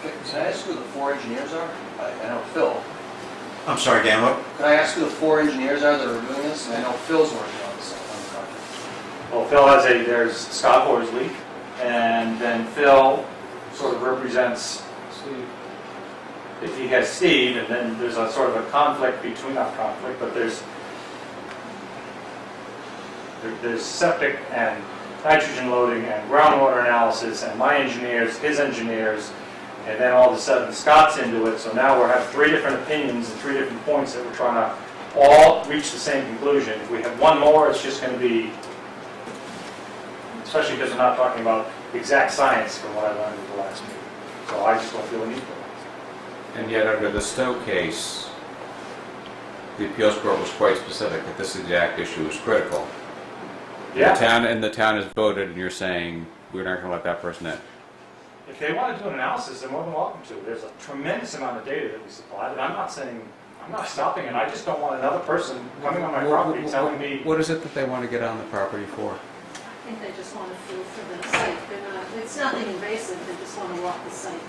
Can I ask who the 4 engineers are? I know Phil. I'm sorry, Dan, what? Can I ask who the 4 engineers are that are doing this? And I know Phil's working on this on the project. Well, Phil has there's Scott Horsley, and then Phil sort of represents Steve. If he has Steve, and then there's a sort of a conflict between, not conflict, but there's septic and nitrogen loading and groundwater analysis, and my engineers, his engineers, and then all of a sudden Scott's into it, so now we have 3 different opinions and 3 different points that we're trying to all reach the same conclusion. If we have one more, it's just going to be, especially because we're not talking about exact science from what I learned at the last meeting. So I just don't feel a need for it. And yet, under the Stowe case, the appeals court was quite specific that this exact issue is critical. Yeah. The town has voted, and you're saying we're not going to let that person in. If they want to do an analysis, they're more than welcome to. There's a tremendous amount of data that we supplied, and I'm not stopping it. I just don't want another person coming on my property telling me. What is it that they want to get on the property for? I think they just want to feel for the site. It's nothing invasive, they just want to walk the site,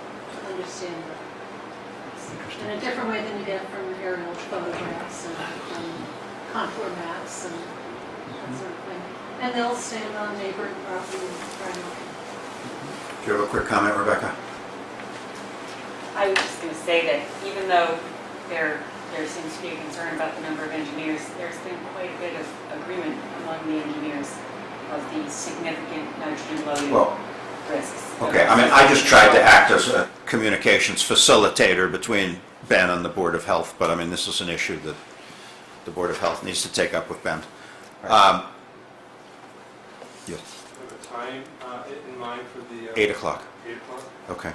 understand the in a different way than you get from aerial photographs and from contour maps and that sort of thing. And they'll stand on neighboring property right away. Do you have a quick comment, Rebecca? I was just going to say that even though there seems to be a concern about the number of engineers, there's been quite a bit of agreement among the engineers of the significant nitrogen loading risks. Okay, I mean, I just tried to act as a communications facilitator between Ben and the Board of Health, but I mean, this is an issue that the Board of Health needs to take up with Ben. Yes. Have a time in mind for the... 8 o'clock. 8 o'clock? Okay.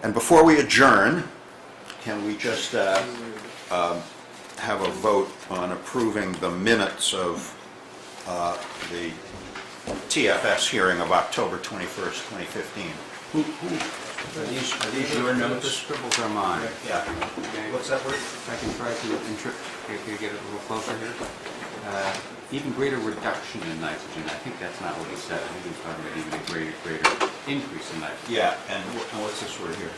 And before we adjourn, can we just have a vote on approving the minutes of the TFS hearing of October 21st, 2015? Are these your notes? The scribbles are mine. Yeah. Okay. What's that word? If I can try to get it a little closer here. Even greater reduction in nitrogen. I think that's not what he said. I think he was talking about even a greater increase in nitrogen. Yeah, and what's this word here?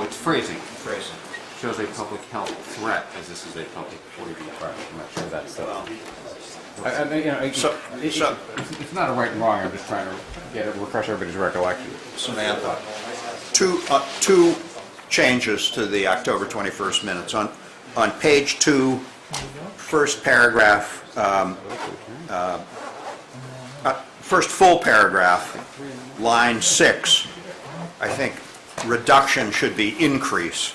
It's phrasing. Phrasing. Shows a public health threat, as this is a public poison threat. I'm not sure that's the... it's not a right and wrong. I'm just trying to refresh everybody's recollection. Samantha, two changes to the October 21st minutes. On page 2, first paragraph, first full paragraph, line 6, I think reduction should be increase.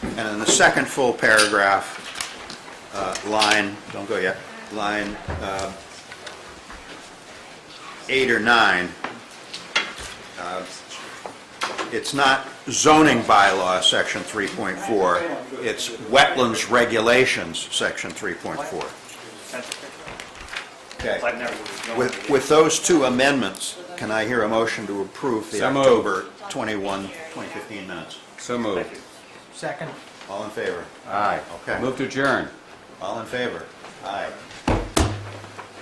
And in the second full paragraph, don't go yet, line 8 or 9, it's not zoning bylaw, section 3.4, it's wetlands regulations, section 3.4. Okay. With those two amendments, can I hear a motion to approve the October 21, 2015 minutes? So moved. Second. All in favor? Aye. Okay. Move to adjourn. All in favor? Aye.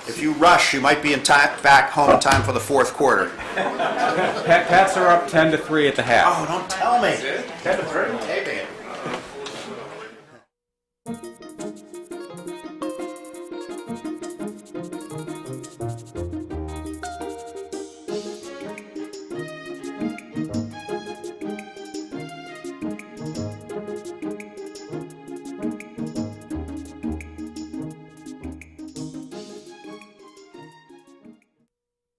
If you rush, you might be back home in time for the fourth quarter. Pats are up 10-3 at the half. Oh, don't tell me. 10-3? Taping it.